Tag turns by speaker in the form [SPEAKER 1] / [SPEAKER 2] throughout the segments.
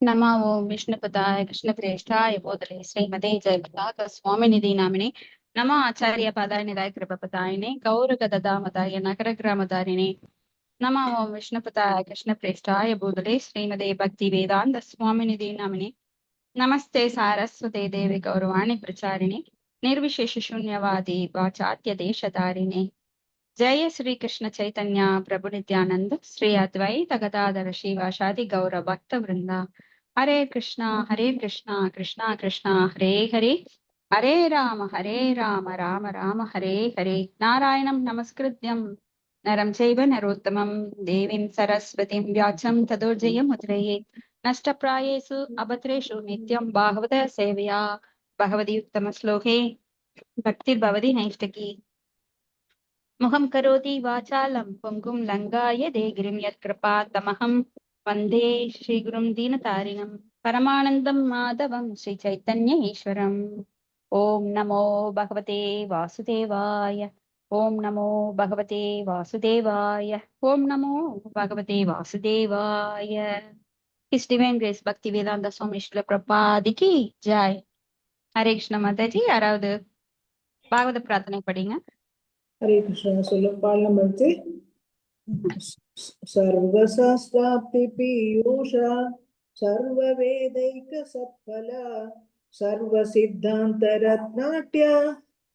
[SPEAKER 1] नमः ओं विष्णुपदाय कृष्णप्रेष्ठाय भूतले श्रीमते जयपताक स्वामिनिधि नामिने नमः आचार्य पदाय निधाय कृपपदायिने गौरगददामदाय नगरग्रामदारिणे नमः ओं विष्णुपदाय कृष्णप्रेष्ठाय भूतले श्रीमते भक्ति वेदांत स्वामिनिधि नामिने नमस्ते सारस्वते देवी गौरवाणी प्रचारिणे निर्विशेष शून्यवादी वाचात्य देशधारिणे जय श्री कृष्ण चैतन्य प्रभु नित्यानंद श्री अद्वैत गदाधर शिवासादि गौर भक्त वृंदा हरे कृष्णा कृष्णा कृष्णा हरे हरे हरे राम राम राम हरे हरे नारायणं नमस्कृत्यं नरं चैव नरोत्तमं देवीं सरस्वतीं व्यासं ततो जयमुद्रयेत् नष्टप्रायेषु अभद्रेषु नित्यं भागवत सेवया भगवती उत्तमश्लोके भक्तिर्भवति नैष्टकी मुखं करोति वाचालं पुङ्गुं लङ्गायते गिरिं यत्कृपातमहं वन्दे श्रीगुरुं दीनतारिणं परमानन्दं माधवं श्रीचैतन्य ईश्वरम् ॐ नमो भगवते वासुदेवाय ॐ नमो भगवते वासुदेवाय ॐ नमो भगवते वासुदेवाय His Divine Grace Bhakti Vedanta Swami Srila Prabhupada ki jai. Hare Krishna Mataji, யாராவது பாகவத பிரார்த்தனை படிங்க.
[SPEAKER 2] हरे कृष्ण सुलभ नमस्ते सर्वशास्त्राप्ति पीयूष सर्ववेदैक सत्फला सर्वसिद्धांत रत्नाट्य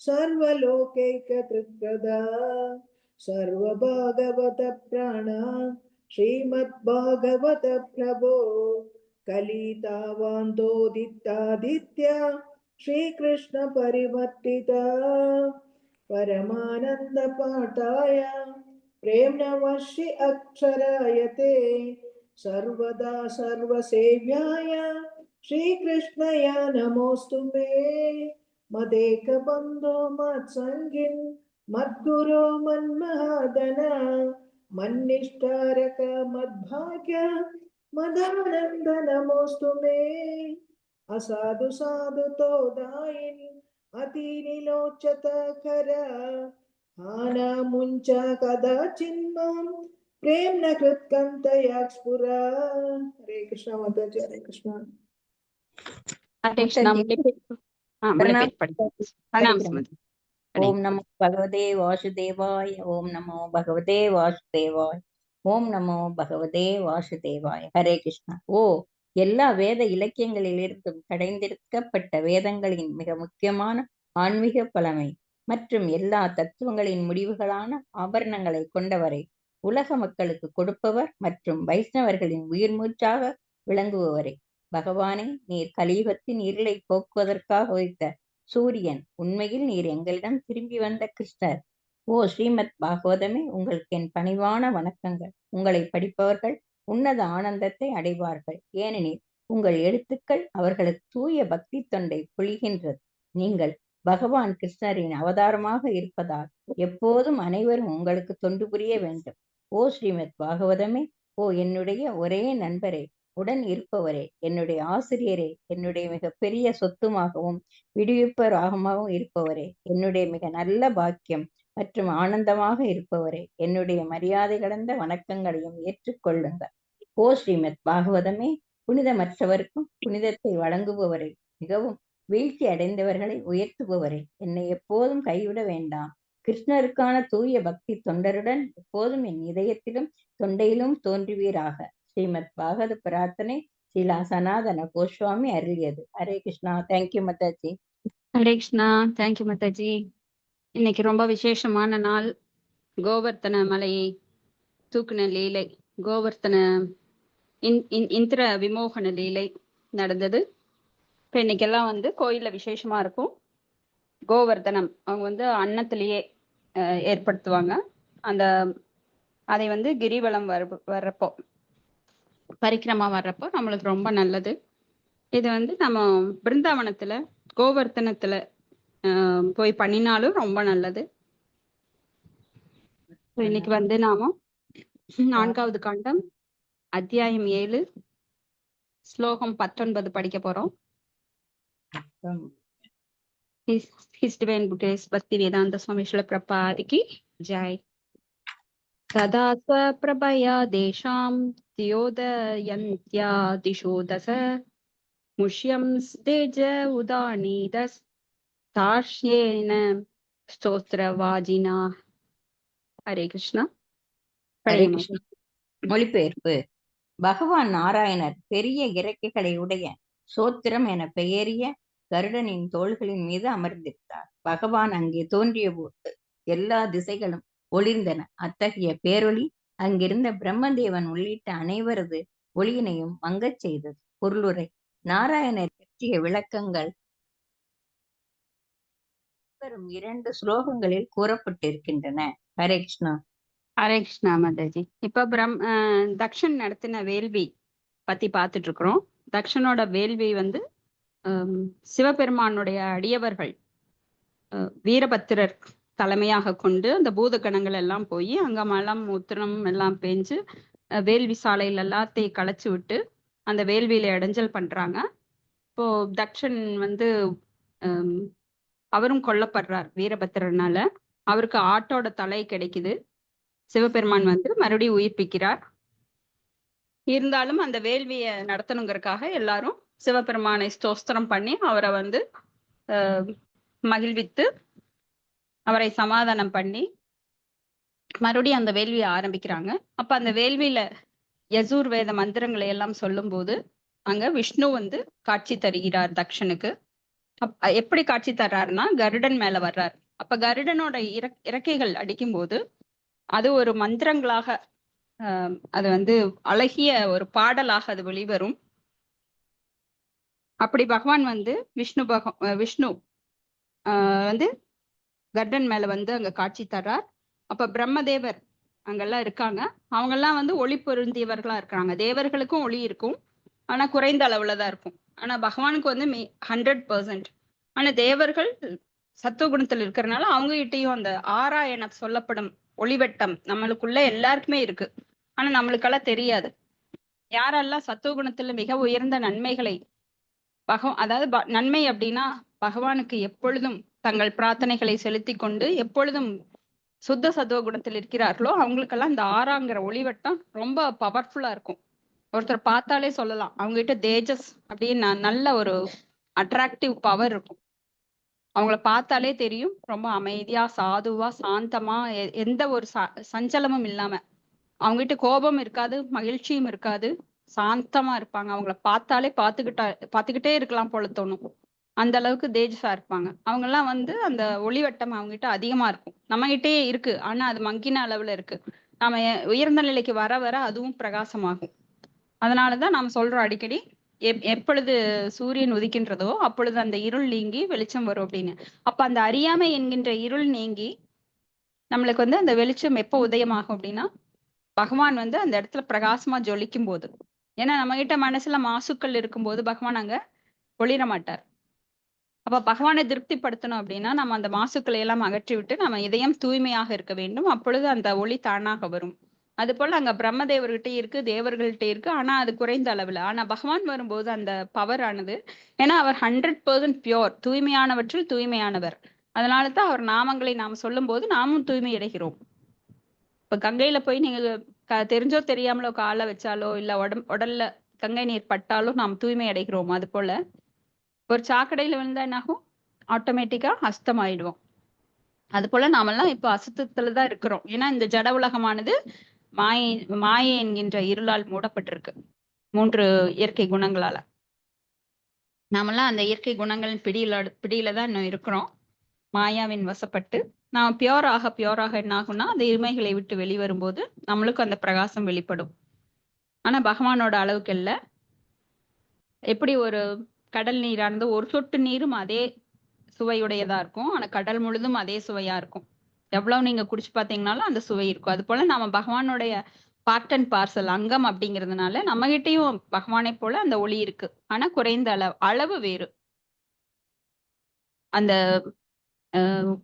[SPEAKER 2] सर्वलोकैक त्रिप्रदा सर्वभागवत प्राण श्रीमद्भागवत प्रभो कलितावान्तोदितादित्य श्रीकृष्ण परिवर्तिता परमानंद पाठाय प्रेम्णवश्य अक्षरायते सर्वदा सर्वसेव्याय श्रीकृष्णय नमोऽस्तु मे मदेक बंधो मत्संगिन् मद्गुरो मन्महादन मन्निष्ठारक मद्भाग्य मदानंद नमोऽस्तु मे असाधु साधु तो दायिन् अतिनिलोचत कर हाना मुंच कदाचिन्मां प्रेम न कृत्कंतया स्फुरा हरे कृष्ण माताजी हरे कृष्ण
[SPEAKER 1] हरे कृष्ण मुरलीपेट पढ़िए प्रणाम सुमति
[SPEAKER 3] ओम नमो भगवते वासुदेवाय ओम नमो भगवते वासुदेवाय ஓம் நமோ பகவதே வாசுதேவாய ஹரே கிருஷ்ணா. எல்லா வேத இலக்கியங்களிலிருந்தும் கடைந்தெடுக்கப்பட்ட வேதங்களின் மிக முக்கியமான ஆன்மீக பழமை மற்றும் எல்லா தத்துவங்களின் முடிவுகளான ஆபரணங்களை கொண்டவரை உலக மக்களுக்கு கொடுப்பவர் மற்றும் வைஷ்ணவர்களின் உயிர் மூச்சாக விளங்குபவரே பகவானே, நீர் கலியுகத்தின் இருளை போக்குவதற்காக வைத்த சூரியன், உண்மையில் நீர் எங்களிடம் திரும்பி வந்த கிருஷ்ணர். ஸ்ரீமத் பாகவதமே, உங்களுக்கு என் பணிவான வணக்கங்கள். உங்களை படிப்பவர்கள் உன்னத ஆனந்தத்தை அடைவார்கள். ஏனெனில் உங்கள் எழுத்துக்கள் அவர்களுக்கு தூய பக்தி தொண்டை பொழிகின்றது. நீங்கள் பகவான் கிருஷ்ணரின் அவதாரமாக இருப்பதால் எப்போதும் அனைவரும் உங்களுக்கு தொண்டு புரிய வேண்டும். ஸ்ரீமத் பாகவதமே, என்னுடைய ஒரே நண்பரே, உடன் இருப்பவரே, என்னுடைய ஆசிரியரே, என்னுடைய மிக பெரிய சொத்துமாகவும் விடுவிப்பவராகவும் இருப்பவரே, என்னுடைய மிக நல்ல பாக்கியம் மற்றும் ஆனந்தமாக இருப்பவரே, என்னுடைய மரியாதை கடந்த வணக்கங்களையும் ஏற்றுக்கொள்ளுங்கள். ஸ்ரீமத் பாகவதமே, புனிதமற்றவருக்கும் புனிதத்தை வழங்குபவரே, மிகவும் வீழ்ச்சி அடைந்தவர்களை உயர்த்துபவரே, என்னை எப்போதும் கைவிட வேண்டாம். கிருஷ்ணருக்கான தூய பக்தி தொண்டருடன் எப்போதும் என் இதயத்திலும் தொண்டையிலும் தோன்றுவீராக. ஸ்ரீமத் பாகவத பிரார்த்தனை ஸ்ரீலா சனாதன கோஸ்வாமி அருளியது. ஹரே கிருஷ்ணா. தேங்க்யூ மாதாஜி.
[SPEAKER 1] ஹரே கிருஷ்ணா. தேங்க்யூ மாதாஜி. இன்னைக்கு ரொம்ப விசேஷமான நாள். கோவர்த்தன மலையை தூக்குன லீலை, கோவர்த்தன இந்திர விமோகன லீலை நடந்தது. இப்போ இன்னைக்கெல்லாம் கோயில்ல விசேஷமா இருக்கும். கோவர்த்தனம் அவங்க அன்னத்திலேயே ஏற்படுத்துவாங்க. அதை கிரிவலம் வர்றப்போ, பரிக்கிரமா வர்றப்போ நம்மளுக்கு ரொம்ப நல்லது. இது நம்ம பிருந்தாவனத்துல கோவர்த்தனத்துல போய் பண்ணினாலும் ரொம்ப நல்லது. இன்னைக்கு நாம 4வது காண்டம் அத்தியாயம் 7 ஸ்லோகம் 19 படிக்க போறோம். His Divine Grace Bhakti Vedanta Swami Srila Prabhupada ki jai. तदा स्वप्रभया देशां द्योदयन्त्या दिशो दश मुष्यं स्तेज उदानीतस्तार्ष्येण स्तोत्रवाजिना. हरे कृष्णा.
[SPEAKER 3] ஹரே
[SPEAKER 1] பழைய
[SPEAKER 3] கிருஷ்ணா. மொழிபெயர்ப்பு. பகவான் நாராயணர் பெரிய இறக்கைகளை உடைய சோத்திரம் என பெயரிய கருடனின் தோள்களின் மீது அமர்ந்திருந்தார். பகவான் அங்கே தோன்றிய போது எல்லா திசைகளும் ஒளிர்ந்தன. அத்தகைய பேரொளி அங்கிருந்த பிரம்மதேவன் உள்ளிட்ட அனைவரது ஒளியினையும் மங்கச் செய்தது. பொருளுரை. நாராயணர் பற்றிய விளக்கங்கள் வரும் 2 ஸ்லோகங்களில் கூறப்பட்டிருக்கின்றன. ஹரே கிருஷ்ணா.
[SPEAKER 1] ஹரே கிருஷ்ணா மாதாஜி. இப்ப தக்ஷன் நடத்தின வேள்வி பத்தி பார்த்துட்டு இருக்கிறோம். தக்ஷனோட வேள்வி வந்து சிவபெருமானுடைய அடியவர்கள் வீரபத்திரர் தலைமையாக கொண்டு அந்த பூத கணங்கள் எல்லாம் போய் அங்க மலம் உத்திரம் எல்லாம் பேஞ்சு வேள்வி சாலையில எல்லாத்தையும் களைச்சு விட்டு அந்த வேள்வியில இடைஞ்சல் பண்றாங்க. இப்போ தக்ஷன் வந்து அவரும் கொல்லப்படுறார் வீரபத்திரனால. அவருக்கு ஆட்டோட தலை கிடைக்குது. சிவபெருமான் வந்து மறுபடியும் உயிர்ப்பிக்கிறார். இருந்தாலும் அந்த வேள்வியை நடத்தணுங்கிறதுக்காக எல்லாரும் சிவபெருமானை ஸ்தோத்திரம் பண்ணி அவரை வந்து மகிழ்வித்து அவரை சமாதானம் பண்ணி மறுபடியும் அந்த வேள்வியை ஆரம்பிக்கிறாங்க. அப்ப அந்த வேள்வியில யசூர் வேத மந்திரங்களை எல்லாம் சொல்லும் போது அங்க விஷ்ணு வந்து காட்சி தருகிறார் தக்ஷனுக்கு. எப்படி காட்சி தர்றாருன்னா கருடன் மேல வர்றார். அப்ப கருடனோட இறக்கைகள் அடிக்கும் போது அது ஒரு மந்திரங்களாக அது வந்து அழகிய ஒரு பாடலாக அது வெளிவரும். அப்படி பகவான் வந்து விஷ்ணு வந்து கருடன் மேல வந்து அங்க காட்சி தர்றார். அப்ப பிரம்மதேவர் அங்கெல்லாம் இருக்காங்க. அவங்கெல்லாம் வந்து ஒளி பொருந்தியவர்களா இருக்காங்க. தேவர்களுக்கும் ஒளி இருக்கும், ஆனா குறைந்த அளவுலதான் இருக்கும். ஆனா பகவானுக்கு வந்து 100%. ஆனா தேவர்கள் சத்துவகுணத்தில் இருக்கிறதுனால அவங்க கிட்டையும் அந்த ஆரா என சொல்லப்படும் ஒளிவட்டம் நம்மளுக்குள்ள எல்லாருக்குமே இருக்கு. ஆனா நம்மளுக்கெல்லாம் தெரியாது. யாரெல்லாம் சத்துவகுணத்துல மிக உயர்ந்த நன்மைகளை அதாவது நன்மை அப்படின்னா பகவானுக்கு எப்பொழுதும் தங்கள் பிரார்த்தனைகளை செலுத்தி கொண்டு எப்பொழுதும் சுத்த சத்துவ குணத்தில் இருக்கிறார்களோ அவங்களுக்கெல்லாம் இந்த ஆறாங்கிற ஒளிவட்டம் ரொம்ப பவர்ஃபுல்லா இருக்கும். ஒருத்தர் பார்த்தாலே சொல்லலாம் அவங்க கிட்ட தேஜஸ் அப்படின்னு நல்ல ஒரு அட்ராக்டிவ் பவர் இருக்கும். அவங்கள பார்த்தாலே தெரியும் ரொம்ப அமைதியா சாதுவா சாந்தமா எந்த ஒரு சஞ்சலமும் இல்லாம. அவங்ககிட்ட கோபம் இருக்காது, மகிழ்ச்சியும் இருக்காது, சாந்தமா இருப்பாங்க. அவங்கள பார்த்தாலே பார்த்துக்கிட்டே இருக்கலாம் போல தோணும். அந்த அளவுக்கு தேஜஸா இருப்பாங்க. அவங்க எல்லாம் வந்து அந்த ஒளிவட்டம் அவங்க கிட்ட அதிகமா இருக்கும். நம்ம கிட்டே இருக்கு, ஆனா அது மங்கின அளவுல இருக்கு. நாம உயர்ந்த நிலைக்கு வர வர அதுவும் பிரகாசமாகும். அதனாலதான் நாம சொல்றோம் அடிக்கடி எப்பொழுது சூரியன் உதிக்கின்றதோ அப்பொழுது அந்த இருள் நீங்கி வெளிச்சம் வரும் அப்படின்னு. அப்ப அந்த அறியாமை என்கின்ற இருள் நீங்கி நம்மளுக்கு வந்து அந்த வெளிச்சம் எப்போ உதயமாகும் அப்படின்னா பகவான் வந்து அந்த இடத்துல பிரகாசமா ஜொலிக்கும் போது. ஏன்னா நம்ம கிட்ட மனசுல மாசுக்கள் இருக்கும்போது பகவான் அங்க ஒளிர மாட்டார். அப்ப பகவானை திருப்திப்படுத்தணும் அப்படின்னா நம்ம அந்த மாசுக்களை எல்லாம் அகற்றி விட்டு நம்ம இதயம் தூய்மையாக இருக்க வேண்டும். அப்பொழுது அந்த ஒளி தானாக வரும். அது போல அங்க பிரம்மதேவர்கிட்ட இருக்கு, தேவர்கள்ட்ட இருக்கு, ஆனா அது குறைந்த அளவுல. ஆனா பகவான் வரும்போது அந்த பவர் ஆனது, ஏன்னா அவர் 100% பியோர், தூய்மையானவற்றில் தூய்மையானவர். அதனாலதான் அவர் நாமங்களை நாம் சொல்லும் போது நாமும் தூய்மை அடைகிறோம். இப்ப கங்கையில போய் நீங்க தெரிஞ்சோ தெரியாமலோ காலை வச்சாலோ இல்ல உடல்ல கங்கை நீர் பட்டாலும் நாம் தூய்மை அடைகிறோம். அது போல ஒரு சாக்கடையில விழுந்தா என்னாகும், ஆட்டோமேட்டிக்கா அசுத்தம் ஆயிடுவோம். அது போல நாமெல்லாம் இப்ப அசுத்தத்துலதான் இருக்கிறோம். ஏன்னா இந்த ஜட உலகமானது மாயை என்கின்ற இருளால் மூடப்பட்டிருக்கு 3 இயற்கை குணங்களால. நாமெல்லாம் அந்த இயற்கை குணங்களின் பிடியில தான் இன்னும் இருக்கிறோம். மாயாவின் வசப்பட்டு நாம் பியோராக என்ன ஆகும்னா அந்த இருமைகளை விட்டு வெளிவரும்போது நம்மளுக்கு அந்த பிரகாசம் வெளிப்படும். ஆனா பகவானோட அளவுக்கு இல்ல. எப்படி ஒரு கடல் நீரானது ஒரு சொட்டு நீரும் அதே சுவையுடையதா இருக்கும், ஆனா கடல் முழுதும் அதே சுவையா இருக்கும். எவ்வளவு நீங்க குடிச்சு பாத்தீங்கன்னாலும் அந்த சுவை இருக்கும். அது போல நாம பகவானுடைய பார்ட் அண்ட் பார்சல் அங்கம் அப்படிங்கிறதுனால நம்ம கிட்டையும் பகவானை போல அந்த ஒளி இருக்கு. ஆனா குறைந்த அளவு வேறு. அந்த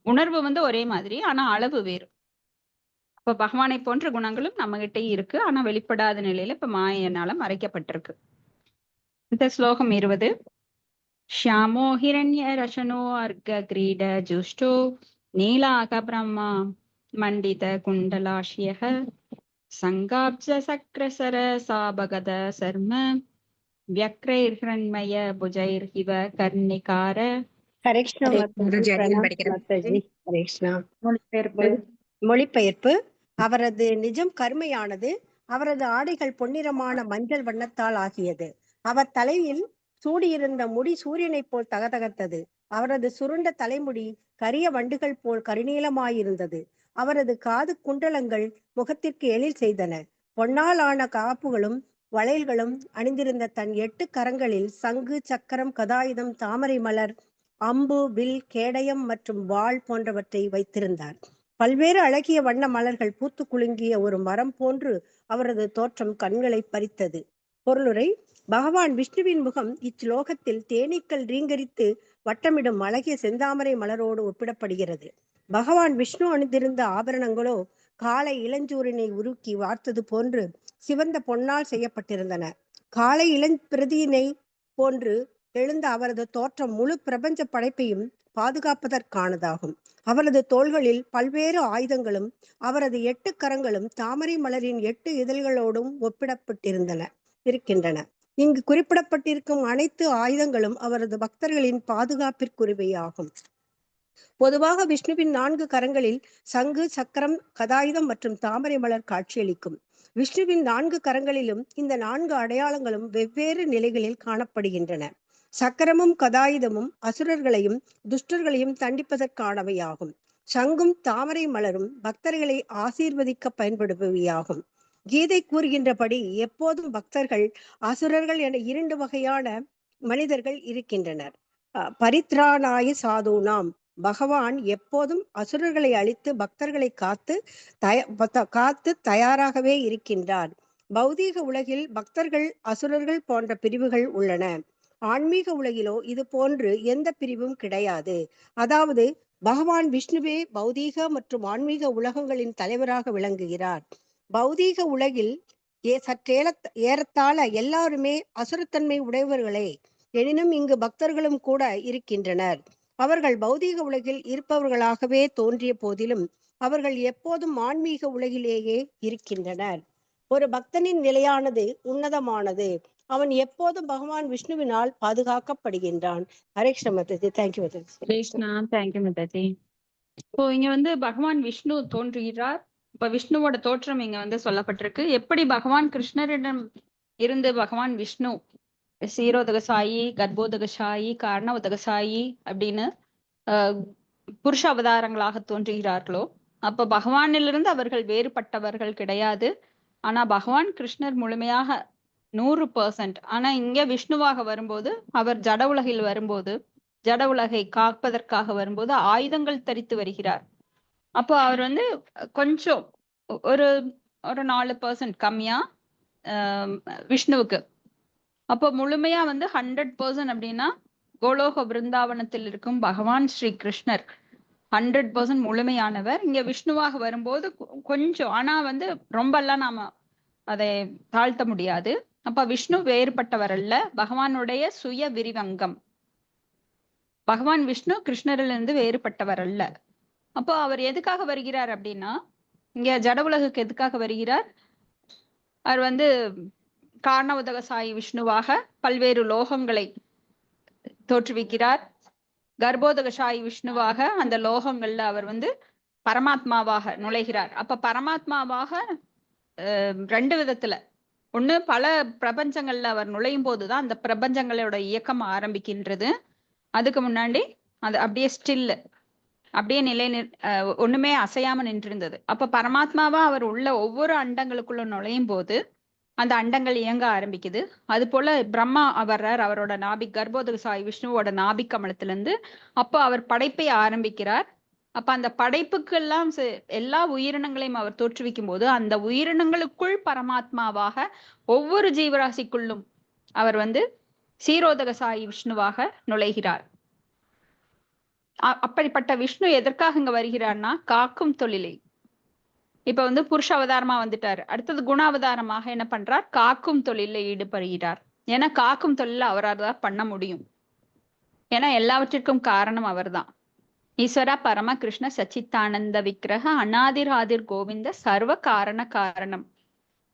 [SPEAKER 1] உணர்வு வந்து ஒரே மாதிரி, ஆனா அளவு வேறு. இப்ப பகவானை போன்ற குணங்களும் நம்ம கிட்டே இருக்கு, ஆனா வெளிப்படாத நிலையில இப்ப மாயனால மறைக்கப்பட்டிருக்கு. இந்த ஸ்லோகம் 20. ஷியாமோ ஹிரண்ய ரசனோ அர்க்க கிரீட ஜுஷ்டோ நீலாக பிரம்மா மண்டித குண்டலாஷ்யக சங்காப்ஜ சக்ரசர சாபகத சர்ம வியக்ரைர்ஹ்ரண்மய புஜைர்ஹிவ கர்ணிகார.
[SPEAKER 4] ஹரே கிருஷ்ணா
[SPEAKER 3] ஹரே
[SPEAKER 4] மாதாஜி,
[SPEAKER 3] குருஜி அடியன்
[SPEAKER 4] பிரணாம்
[SPEAKER 3] படிக்கிறேன்.
[SPEAKER 4] மாதாஜி. ஹரே கிருஷ்ணா.
[SPEAKER 3] மொழிபெயர்ப்பு.
[SPEAKER 4] மொழிபெயர்ப்பு. அவரது நிஜம் கருமையானது. அவரது ஆடைகள் பொன்னிறமான மஞ்சள் வண்ணத்தால் ஆகியது. அவர் தலையில் சூடியிருந்த முடி சூரியனைப் போல் தகதகத்தது. அவரது சுருண்ட தலைமுடி கரிய வண்டுகள் போல் கருநீலமாயிருந்தது. அவரது காது குண்டலங்கள் முகத்திற்கு எழில் செய்தன. பொன்னால் ஆன காப்புகளும் வளையல்களும் அணிந்திருந்த தன் 8 கரங்களில் சங்கு, சக்கரம், கதாயுதம், தாமரை மலர், அம்பு, வில், கேடயம் மற்றும் வாள் போன்றவற்றை வைத்திருந்தார். பல்வேறு அழகிய வண்ண மலர்கள் பூத்து குலுங்கிய ஒரு மரம் போன்று அவரது தோற்றம் கண்களை பறித்தது. பொருளுரை. பகவான் விஷ்ணுவின் முகம் இச்லோகத்தில் தேனீக்கள் ரீங்கரித்து வட்டமிடும் அழகிய செந்தாமரை மலரோடு ஒப்பிடப்படுகிறது. பகவான் விஷ்ணு அணிந்திருந்த ஆபரணங்களோ காலை இளஞ்சூரியனை உருக்கி வார்த்தது போன்று சிவந்த பொன்னால் செய்யப்பட்டிருந்தன. காலை இளம்பிரதியினை போன்று எழுந்த அவரது தோற்றம் முழு பிரபஞ்ச படைப்பையும் பாதுகாப்பதற்கானதாகும். அவரது தோள்களில் பல்வேறு ஆயுதங்களும் அவரது 8 கரங்களும் தாமரை மலரின் 8 இதழ்களோடும் இருக்கின்றன. இங்கு குறிப்பிடப்பட்டிருக்கும் அனைத்து ஆயுதங்களும் அவரது பக்தர்களின் பாதுகாப்பிற்குரியவையாகும். பொதுவாக விஷ்ணுவின் 4 கரங்களில் சங்கு, சக்கரம், கதாயுதம் மற்றும் தாமரை மலர் காட்சியளிக்கும். விஷ்ணுவின் 4 கரங்களிலும் இந்த 4 அடையாளங்களும் வெவ்வேறு நிலைகளில் காணப்படுகின்றன. சக்கரமும் கதாயுதமும் அசுரர்களையும் துஷ்டர்களையும் தண்டிப்பதற்கானவையாகும். சங்கும் தாமரை மலரும் பக்தர்களை ஆசீர்வதிக்க பயன்படுபவையாகும். கீதை கூறுகின்றபடி எப்போதும் பக்தர்கள், அசுரர்கள் என 2 வகையான மனிதர்கள் இருக்கின்றனர். பரித்ராணாய சாதுனாம். பகவான் எப்போதும் அசுரர்களை அழித்து பக்தர்களை காத்து தயாராகவே இருக்கின்றார். பௌதீக உலகில் பக்தர்கள், அசுரர்கள் போன்ற பிரிவுகள் உள்ளன. ஆன்மீக உலகிலோ இது போன்று எந்த பிரிவும் கிடையாது. அதாவது பகவான் விஷ்ணுவே பௌதீக மற்றும் ஆன்மீக உலகங்களின் தலைவராக விளங்குகிறார். பௌதீக உலகில் ஏறத்தாழ எல்லாருமே அசுரத்தன்மை உடையவர்களே. எனினும் இங்கு பக்தர்களும் கூட இருக்கின்றனர். அவர்கள் பௌதீக உலகில் இருப்பவர்களாகவே தோன்றிய போதிலும் அவர்கள் எப்போதும் ஆன்மீக உலகிலேயே இருக்கின்றனர். ஒரு பக்தனின் நிலையானது உன்னதமானது. அவன் எப்போதும் பகவான் விஷ்ணுவினால் பாதுகாக்கப்படுகின்றான். ஹரே கிருஷ்ண மாதாஜி. தேங்க்யூ மாதாஜி.
[SPEAKER 1] கிருஷ்ணா, தேங்க்யூ மாதாஜி. இப்போ இங்க வந்து பகவான் விஷ்ணு தோன்றுகிறார். இப்ப விஷ்ணுவோட தோற்றம் இங்க வந்து சொல்லப்பட்டிருக்கு. எப்படி பகவான் கிருஷ்ணரிடம் இருந்து பகவான் விஷ்ணு சீரோதகசாயி, கர்ப்போதகசாயி, காரணோதகசாயி அப்படின்னு புருஷ அவதாரங்களாக தோன்றுகிறார்களோ, அப்ப பகவானிலிருந்து அவர்கள் வேறுபட்டவர்கள் கிடையாது. ஆனா பகவான் கிருஷ்ணர் முழுமையாக 100%. ஆனா இங்க விஷ்ணுவாக வரும்போது, அவர் ஜட உலகில் வரும்போது, ஜட உலகை காப்பதற்காக வரும்போது ஆயுதங்கள் தரித்து வருகிறார். அப்போ அவர் வந்து கொஞ்சம் ஒரு 4% கம்மியா விஷ்ணுவுக்கு. அப்போ முழுமையா வந்து 100% அப்படின்னா கோலோக பிருந்தாவனத்தில் இருக்கும் பகவான் ஸ்ரீ கிருஷ்ணர் 100% முழுமையானவர். இங்க விஷ்ணுவாக வரும்போது கொஞ்சம், ஆனா வந்து ரொம்ப எல்லாம் நாம அதை தாழ்த்த முடியாது. அப்ப விஷ்ணு வேறுபட்டவர் அல்ல, பகவானுடைய சுய விரிவங்கம். பகவான் விஷ்ணு கிருஷ்ணரிலிருந்து வேறுபட்டவர் அல்ல. அப்போ அவர் எதுக்காக வருகிறார் அப்படின்னா, இங்க ஜட உலகுக்கு எதுக்காக வருகிறார்? அவர் வந்து காரணோதகசாயி விஷ்ணுவாக பல்வேறு லோகங்களை தோற்றுவிக்கிறார். கர்ப்போதகசாயி விஷ்ணுவாக அந்த லோகங்கள்ல அவர் வந்து பரமாத்மாவாக நுழைகிறார். அப்ப பரமாத்மாவாக 2 விதத்துல. ஒண்ணு, பல பிரபஞ்சங்கள்ல அவர் நுழையும் போதுதான் அந்த பிரபஞ்சங்களோட இயக்கம் ஆரம்பிக்கின்றது. அதுக்கு முன்னாடி அது அப்படியே ஸ்டில், அப்படியே ஒண்ணுமே அசையாம நின்றிருந்தது. அப்ப பரமாத்மாவா அவர் உள்ள ஒவ்வொரு அண்டங்களுக்குள்ள நுழையும் போது அந்த அண்டங்கள் இயங்க ஆரம்பிக்குது. அது போல பிரம்மா வர்றார், அவரோட கர்ப்போதகசாயி விஷ்ணுவோட நாபி கமலத்திலிருந்து. அப்போ அவர் படைப்பை ஆரம்பிக்கிறார். அப்ப அந்த படைப்புக்கெல்லாம் எல்லா உயிரினங்களையும் அவர் தோற்றுவிக்கும் போது அந்த உயிரினங்களுக்குள் பரமாத்மாவாக ஒவ்வொரு ஜீவராசிக்குள்ளும் அவர் வந்து சீரோதகசாயி விஷ்ணுவாக நுழைகிறார். அப்படிப்பட்ட விஷ்ணு எதற்காக இங்க வருகிறார்னா, காக்கும் தொழிலை. இப்ப வந்து புருஷ அவதாரமா வந்துட்டாரு. அடுத்தது குண அவதாரமாக என்ன பண்றார்? காக்கும் தொழில ஈடுபடுகிறார். ஏன்னா காக்கும் தொழில அவரால் தான் பண்ண முடியும். ஏன்னா எல்லாவற்றிற்கும் காரணம் அவர்தான். ஈஸ்வரா பரம கிருஷ்ண சச்சித்தானந்த விக்கிரக அநாதிர் ஆதிர் கோவிந்த சர்வ காரணம்.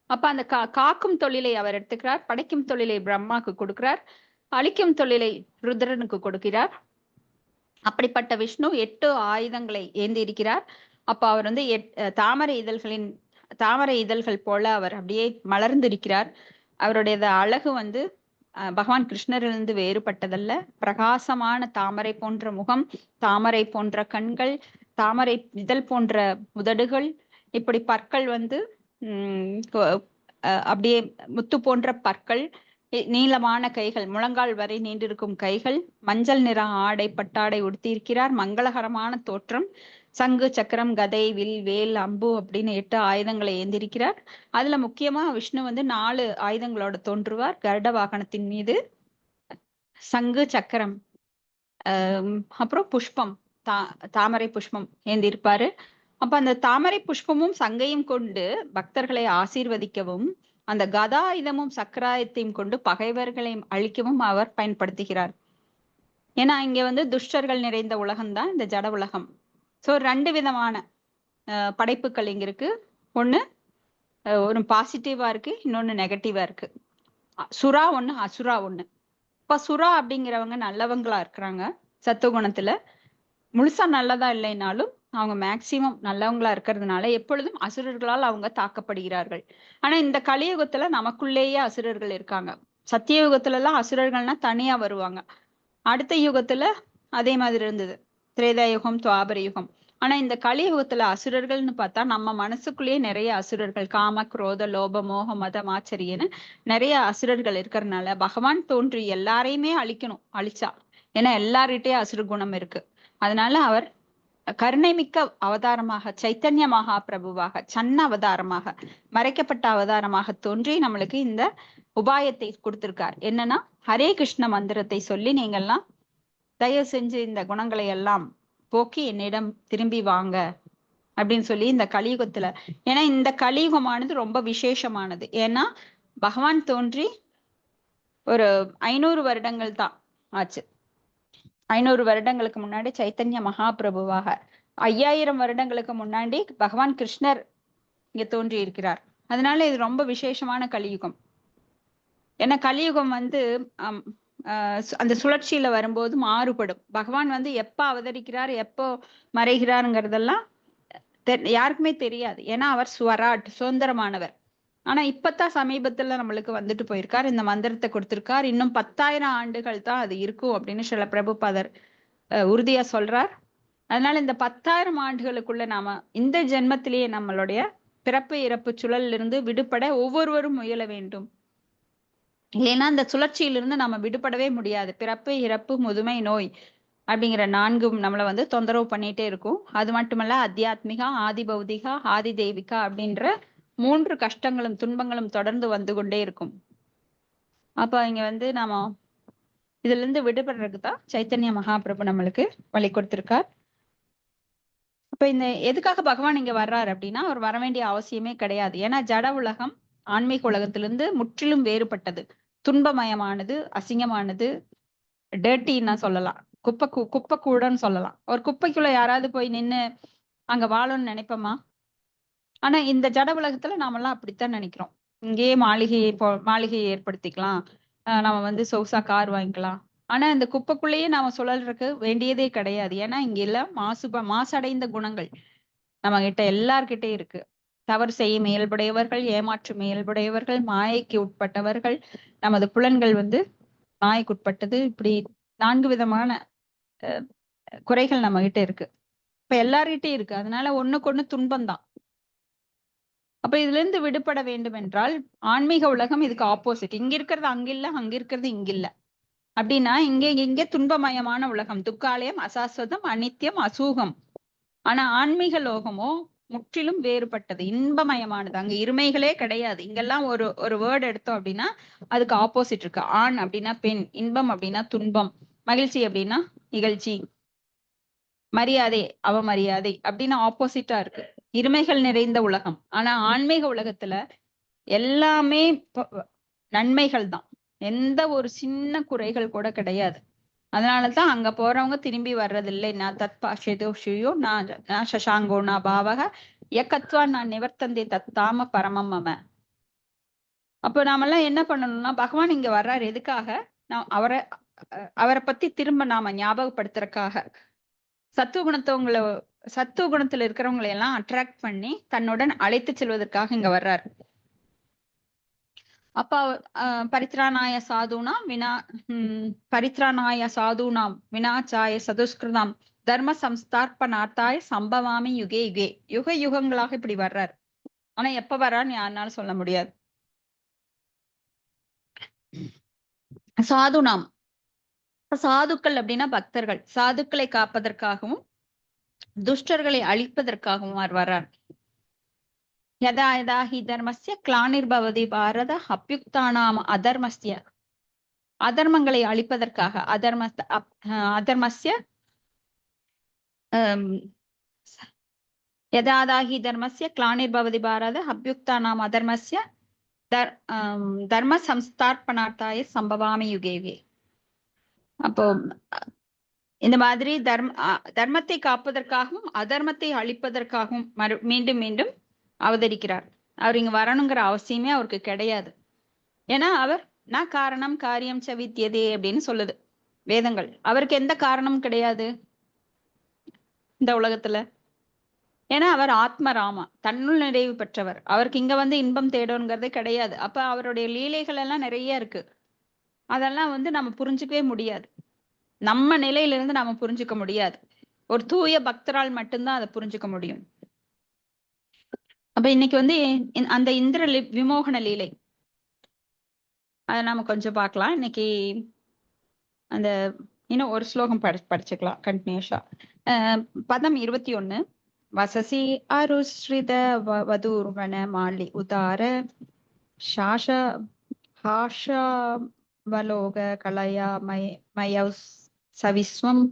[SPEAKER 1] அப்ப அந்த காக்கும் தொழிலை அவர் எடுத்துக்கிறார், படைக்கும் தொழிலை பிரம்மாக்கு கொடுக்கிறார், அழிக்கும் தொழிலை ருத்ரனுக்கு கொடுக்கிறார். அப்படிப்பட்ட விஷ்ணு 8 ஆயுதங்களை ஏந்தி இருக்கிறார். அப்ப அவர் வந்து தாமரை இதழ்கள் போல அவர் அப்படியே மலர்ந்திருக்கிறார். அவருடைய அழகு வந்து பகவான் கிருஷ்ணரிலிருந்து வேறுபட்டதல்ல. பிரகாசமான தாமரை போன்ற முகம், தாமரை போன்ற கண்கள், தாமரை இதழ் போன்ற உதடுகள், இப்படி பற்கள் வந்து அப்படியே முத்து போன்ற பற்கள், நீளமான கைகள், முழங்கால் வரை நீண்டிருக்கும் கைகள், மஞ்சள் நிற ஆடை பட்டாடை உடுத்தியிருக்கிறார். மங்களகரமான தோற்றம், சங்கு சக்கரம் கதை வில் வேல் அம்பு அப்படின்னு 8 ஆயுதங்களை ஏந்திருக்கிறார். அதுல முக்கியமா விஷ்ணு வந்து 4 ஆயுதங்களோட தோன்றுவார். கருட வாகனத்தின் மீது சங்கு சக்கரம் அப்புறம் புஷ்பம், தாமரை புஷ்பம் ஏந்திருப்பாரு. அப்ப அந்த தாமரை புஷ்பமும் சங்கையும் கொண்டு பக்தர்களை ஆசீர்வதிக்கவும், அந்த கதாயுதமும் சக்கராயத்தையும் கொண்டு பகைவர்களை அழிக்கவும் அவர் பயன்படுத்துகிறார். ஏன்னா இங்க வந்து துஷ்டர்கள் நிறைந்த உலகம்தான் இந்த ஜட உலகம். சோ 2 விதமான படைப்புகள் இங்க இருக்கு. ஒண்ணு ஒரு பாசிட்டிவா இருக்கு, இன்னொன்னு நெகட்டிவா இருக்கு. சுறா ஒண்ணு, அசுரா ஒண்ணு. இப்ப சுறா அப்படிங்கிறவங்க நல்லவங்களா இருக்கிறாங்க. சத்துவகுணத்துல முழுசா நல்லதா இல்லைனாலும் அவங்க மேக்சிமம் நல்லவங்களா இருக்கிறதுனால எப்பொழுதும் அசுரர்களால் அவங்க தாக்கப்படுகிறார்கள். ஆனா இந்த கலியுகத்துல நமக்குள்ளேயே அசுரர்கள் இருக்காங்க. சத்திய யுகத்துல எல்லாம் அசுரர்கள்னா தனியா வருவாங்க. அடுத்த யுகத்துல அதே மாதிரி இருந்தது, திரேதா யுகம், துவாபர யுகம். ஆனா இந்த கலியுகத்துல அசுரர்கள்னு பார்த்தா நம்ம மனசுக்குள்ளேயே நிறைய அசுரர்கள், காம குரோத லோப மோக மதம் ஆச்சரியன்னு நிறைய அசுரர்கள் இருக்கிறதுனால பகவான் தோன்றி எல்லாரையுமே அழிக்கணும் அழிச்சா. ஏன்னா எல்லார்கிட்டயும் அசுர குணம் இருக்கு. அதனால அவர் கருணை மிக்க அவதாரமாக, சைத்தன்ய மகா பிரபுவாக, சன்ன அவதாரமாக, மறைக்கப்பட்ட அவதாரமாக தோன்றி நம்மளுக்கு இந்த உபாயத்தை கொடுத்திருக்கார். என்னன்னா, ஹரே கிருஷ்ண மந்திரத்தை சொல்லி நீங்கள்லாம் தயவு செஞ்சு இந்த குணங்களை எல்லாம் போக்கி என்னிடம் திரும்பி வாங்க அப்படின்னு சொல்லி இந்த கலியுகத்துல, ஏன்னா இந்த கலியுகமானது ரொம்ப விசேஷமானது. ஏன்னா பகவான் தோன்றி ஒரு 500 வருடங்கள் தான் ஆச்சு. 500 வருடங்களுக்கு முன்னாடி சைத்தன்ய மகாபிரபுவாக, 5000 வருடங்களுக்கு முன்னாடி பகவான் கிருஷ்ணர் இங்க தோன்றி இருக்கிறார். அதனால இது ரொம்ப விசேஷமான கலியுகம். ஏன்னா கலியுகம் வந்து அந்த சுழற்சியில வரும்போது மாறுபடும். பகவான் வந்து எப்ப அவதரிக்கிறார், எப்போ மறைகிறாருங்கிறதெல்லாம் யாருக்குமே தெரியாது. ஏன்னா அவர் ஸ்வராட், சுதந்திரமானவர். ஆனா இப்பதான் சமீபத்துல நம்மளுக்கு வந்துட்டு போயிருக்கார், இந்த மந்திரத்தை கொடுத்திருக்கார். இன்னும் 10,000 ஆண்டுகள் தான் அது இருக்கும் அப்படின்னு சில பிரபுபாதர் உறுதியா சொல்றார். அதனால இந்த 10,000 ஆண்டுகளுக்குள்ள நாம இந்த ஜென்மத்திலேயே நம்மளுடைய பிறப்பு இறப்பு சுழலில் இருந்து விடுபட ஒவ்வொருவரும் முயல வேண்டும். இல்லைன்னா அந்த சுழற்சியிலிருந்து நம்ம விடுபடவே முடியாது. பிறப்பு இறப்பு முதுமை நோய் அப்படிங்கிற 4 நம்மளை வந்து தொந்தரவு பண்ணிட்டே இருக்கும். அது மட்டுமல்ல, அத்தியாத்மிகா, ஆதி பௌதிகா, ஆதி தெய்வீகா அப்படின்ற 3 கஷ்டங்களும் துன்பங்களும் தொடர்ந்து வந்து கொண்டே இருக்கும். அப்ப இங்க வந்து நாம இதுல இருந்து விடுபடுறதுக்கு தான் சைத்தன்ய மகாபிரபு நம்மளுக்கு வழி கொடுத்திருக்கார். அப்ப இந்த எதுக்காக பகவான் இங்க வர்றாரு அப்படின்னா, அவர் வர வேண்டிய அவசியமே கிடையாது. ஏன்னா ஜட உலகம் ஆன்மீக உலகத்திலிருந்து முற்றிலும் வேறுபட்டது, துன்பமயமானது, அசிங்கமானது, டேர்ட்டின்னா சொல்லலாம், குப்பை கூடன்னு சொல்லலாம். ஒரு குப்பைக்குள்ள யாராவது போய் நின்னு அங்க வாழணும்னு நினைப்போமா? ஆனா இந்த ஜட உலகத்துல நாமெல்லாம் அப்படித்தான் நினைக்கிறோம். இங்கேயே மாளிகையை ஏற்படுத்திக்கலாம், நம்ம வந்து சொகுசா கார் வாங்கிக்கலாம். ஆனா இந்த குப்பைக்குள்ளேயே நாம சுழல்றதுக்கு வேண்டியதே கிடையாது. ஏன்னா இங்க எல்லாம் மாசடைந்த குணங்கள் நம்ம கிட்ட எல்லார்கிட்டே இருக்கு. தவறு செய்யும் இயல்புடையவர்கள், ஏமாற்றும் இயல்புடையவர்கள், மாயைக்கு உட்பட்டவர்கள், நமது புலன்கள் வந்து மாயைக்கு உட்பட்டது, இப்படி 4 விதமான குறைகள் நம்ம கிட்ட இருக்கு. இப்ப எல்லார்கிட்டயும் இருக்கு. அதனால ஒண்ணுக்கு ஒண்ணு துன்பம் தான். அப்ப இதுல இருந்து விடுபட வேண்டும் என்றால் ஆன்மீக உலகம் இதுக்கு ஆப்போசிட். இங்க இருக்கிறது அங்க இல்ல, அங்க இருக்கிறது இங்க இல்ல. அப்படின்னா இங்க துன்பமயமான உலகம், துக்காலயம், அசாஸ்வதம், அனித்தியம், அசூகம். ஆனா ஆன்மீக லோகமோ முற்றிலும் வேறுபட்டது, இன்பமயமானது. அங்க இருமைகளே கிடையாது. இங்கெல்லாம் ஒரு வேர்டு எடுத்தோம் அப்படின்னா அதுக்கு ஆப்போசிட் இருக்கு. ஆண் அப்படின்னா பெண், இன்பம் அப்படின்னா துன்பம், மகிழ்ச்சி அப்படின்னா இகழ்ச்சி, மரியாதை அவமரியாதை அப்படின்னு ஆப்போசிட்டா இருக்கு. இருமைகள் நிறைந்த உலகம். ஆனா ஆன்மீக உலகத்துல எல்லாமே நன்மைகள் தான், எந்த ஒரு சின்ன குறைகள் கூட கிடையாது. அதனாலதான் அங்க போறவங்க திரும்பி வர்றதில்லை. நான் தத்பாஷேதோஷியோ நான் சசாங்கோ நான் பாவக ஏக்கத்வா நான் நிவர்த்தந்தி தத்தாம பரமம் மம. அப்ப நாமெல்லாம் என்ன பண்ணணும்னா, பகவான் இங்க வர்றாரு எதுக்காக? நான் அவரை பத்தி திரும்ப நாம ஞாபகப்படுத்துறதுக்காக. சத்துவ குணத்துல இருக்கிறவங்களை எல்லாம் அட்ராக்ட் பண்ணி தன்னுடன் அழைத்து செல்வதற்காக இங்க வர்றாரு. அப்ப பரித்ராணாய சாதுனாம் வினாச்சாய சதுஷ்கிருதாம் தர்ம சம்ஸ்தார்ப்பணார்த்தாய சம்பவாமி யுகே யுகே. யுக யுகங்களாக இப்படி வர்றாரு. ஆனா எப்ப வர்றான்னு யாருனாலும் சொல்ல முடியாது. சாதுனாம், சாதுக்கள் அப்படின்னா பக்தர்கள். சாதுக்களை காப்பதற்காகவும் துஷ்டர்களை அழிப்பதற்காகவும் வர்றார். யதா யதா ஹி தர்மஸ்ய கிளானிர்பவதி பாரத அப்யுக்தானாம் அதர்மஸ்ய. அதர்மங்களை அழிப்பதற்காக அதர்மஸ்ய யதா ஹி தர்மஸ்ய கிளானிர்பவதி பாரத அப்யுக்தானாம் அதர்மஸ்ய தர்ம சம்ஸ்தார்ப்பணார்த்தாய சம்பவாமி யுகே யுகே. அப்போ இந்த மாதிரி தர்மத்தை காப்பதற்காகவும் அதர்மத்தை அழிப்பதற்காகவும் மீண்டும் மீண்டும் அவதரிக்கிறார். அவர் இங்க வரணுங்கிற அவசியமே அவருக்கு கிடையாது. ஏன்னா அவர் நான் காரணம் காரியம் சவித்தியதே அப்படின்னு சொல்லுது வேதங்கள். அவருக்கு எந்த காரணமும் கிடையாது இந்த உலகத்துல. ஏன்னா அவர் ஆத்மராமா, தன்னுள் நிறைவு பெற்றவர். அவருக்கு இங்க வந்து இன்பம் தேடணுங்கிறதே கிடையாது. அப்ப அவருடைய லீலைகள் எல்லாம் நிறைய இருக்கு. அதெல்லாம் வந்து நம்ம புரிஞ்சுக்கவே முடியாது. நம்ம நிலையிலிருந்து நாம புரிஞ்சுக்க முடியாது. ஒரு தூய பக்தரால் மட்டும்தான் அதை புரிஞ்சுக்க முடியும். அப்ப இன்னைக்கு வந்து அந்த இந்திர விமோகன லீலை அதை நாம கொஞ்சம் பார்க்கலாம். இன்னைக்கு அந்த இன்னும் ஒரு ஸ்லோகம் படிச்சுக்கலாம் கண்டினியூஸா. பதம் 21. வசசி அருஸ்ரித வதூர்வன மாலி உதார சாஷ ஹாஷவலோக கலயா மயௌ சவிஸ்வம்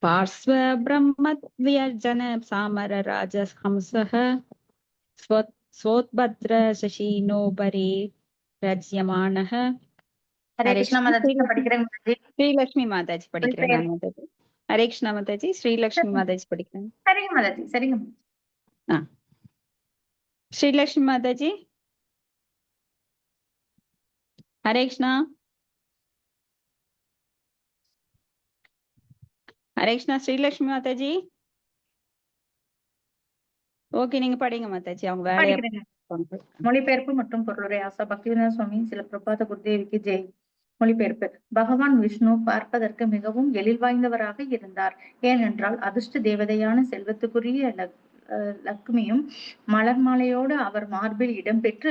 [SPEAKER 1] பார்ஸ்வ பிரம்மத்வியர்ஜன சாமர ராஜஹம்சஹ ஸ்வோத்பத்ர சசீனோபரி ரஜ்யமானஹ.
[SPEAKER 3] ஹரே கிருஷ்ணா மாதாஜி, நான் படிக்கிறேன் மாதாஜி.
[SPEAKER 1] ஸ்ரீலட்சுமி மாதாஜி படிக்கிறேன் நான் மாதாஜி. ஹரே கிருஷ்ணா மாதாஜி. ஸ்ரீலட்சுமி மாதாஜி படிக்கிறேன்.
[SPEAKER 3] சரிங்க மாதாஜி, சரிங்க.
[SPEAKER 1] ஸ்ரீலட்சுமி மாதாஜி. ஹரே கிருஷ்ணா. ஹரே கிருஷ்ணா. ஸ்ரீலட்சுமி மாதாஜி. ஓகே, நீங்க படிங்க மாதாஜி. அவங்க வேலையை
[SPEAKER 3] மொழிபெயர்ப்பு மற்றும் பொருளுரை. ஆசா பக்திவேதாந்த சுவாமி சில பிரபாத குருதேவிக்கு ஜெய். மொழிபெயர்ப்பு. பகவான் விஷ்ணு பார்ப்பதற்கு மிகவும் எழில் வாய்ந்தவராக இருந்தார். ஏனென்றால் அதிர்ஷ்ட தேவதையான செல்வத்துக்குரிய லக்ஷ்மியும் மலர் மாலையோடு அவர் மார்பில் இடம்பெற்று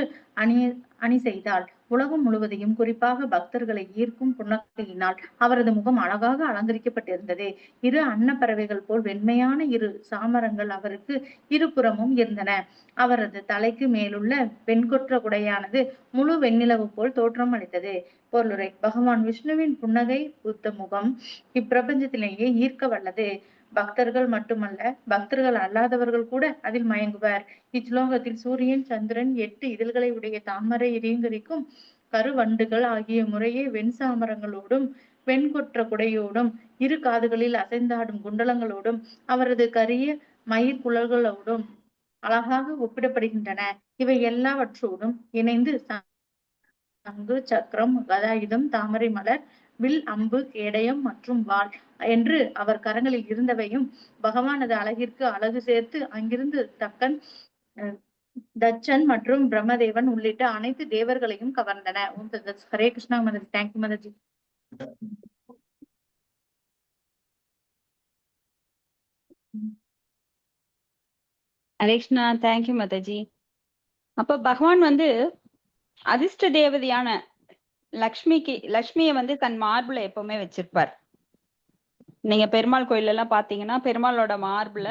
[SPEAKER 3] அணி செய்தாள். உலகம் முழுவதையும் குறிப்பாக பக்தர்களை ஈர்க்கும் புன்னகையினால் அவரது முகம் அழகாக அலங்கரிக்கப்பட்டிருந்தது. இரு அன்னப்பறவைகள் போல் வெண்மையான இரு சாமரங்கள் அவருக்கு இருபுறமும் இருந்தன. அவரது தலைக்கு மேலுள்ள வெண்கொற்ற குடையானது முழு வெண்ணிலவு போல் தோற்றம் அளித்தது. பொருளுரை. பகவான் விஷ்ணுவின் புன்னகை புத்த முகம் இப்பிரபஞ்சத்திலேயே ஈர்க்க வல்லது. பக்தர்கள் மட்டுமல்ல, பக்தர்கள் அல்லாதவர்கள் கூட அதில் மயங்குவர். இச்லோகத்தில் சூரியன், சந்திரன், 8 இதழ்களை உடைய தாமரை ரீங்கரிக்கும் கருவண்டுகள் ஆகிய முறையே வெண் சாமரங்களோடும் வெண்கொற்ற குடையோடும் இரு காதுகளில் அசைந்தாடும் குண்டலங்களோடும் அவரது கரிய மயிர் குழல்களோடும் அழகாக ஒப்பிடப்படுகின்றன. இவை எல்லாவற்றோடும் இணைந்து சங்கு, சக்கரம், கதாயுதம், தாமரை மலர், வில், அம்பு, கேடயம் மற்றும் வாள் என்று அவர் கரங்களில் இருந்தவையும் பகவானது அழகிற்கு அழகு சேர்த்து அங்கிருந்து தக்கன், தச்சன் மற்றும் பிரம்மதேவன் உள்ளிட்ட அனைத்து தேவர்களையும் கவர்ந்தன. ஹரே கிருஷ்ணா மாதாஜி. தேங்க்யூ மாதாஜி.
[SPEAKER 1] ஹரே கிருஷ்ணா. தேங்க்யூ மாதாஜி. அப்ப பகவான் வந்து அதிர்ஷ்ட தேவதையான லக்ஷ்மிய வந்து தன் மார்புல எப்பவுமே வச்சிருப்பார். நீங்க பெருமாள் கோயில் எல்லாம் பாத்தீங்கன்னா பெருமாளோட மார்புல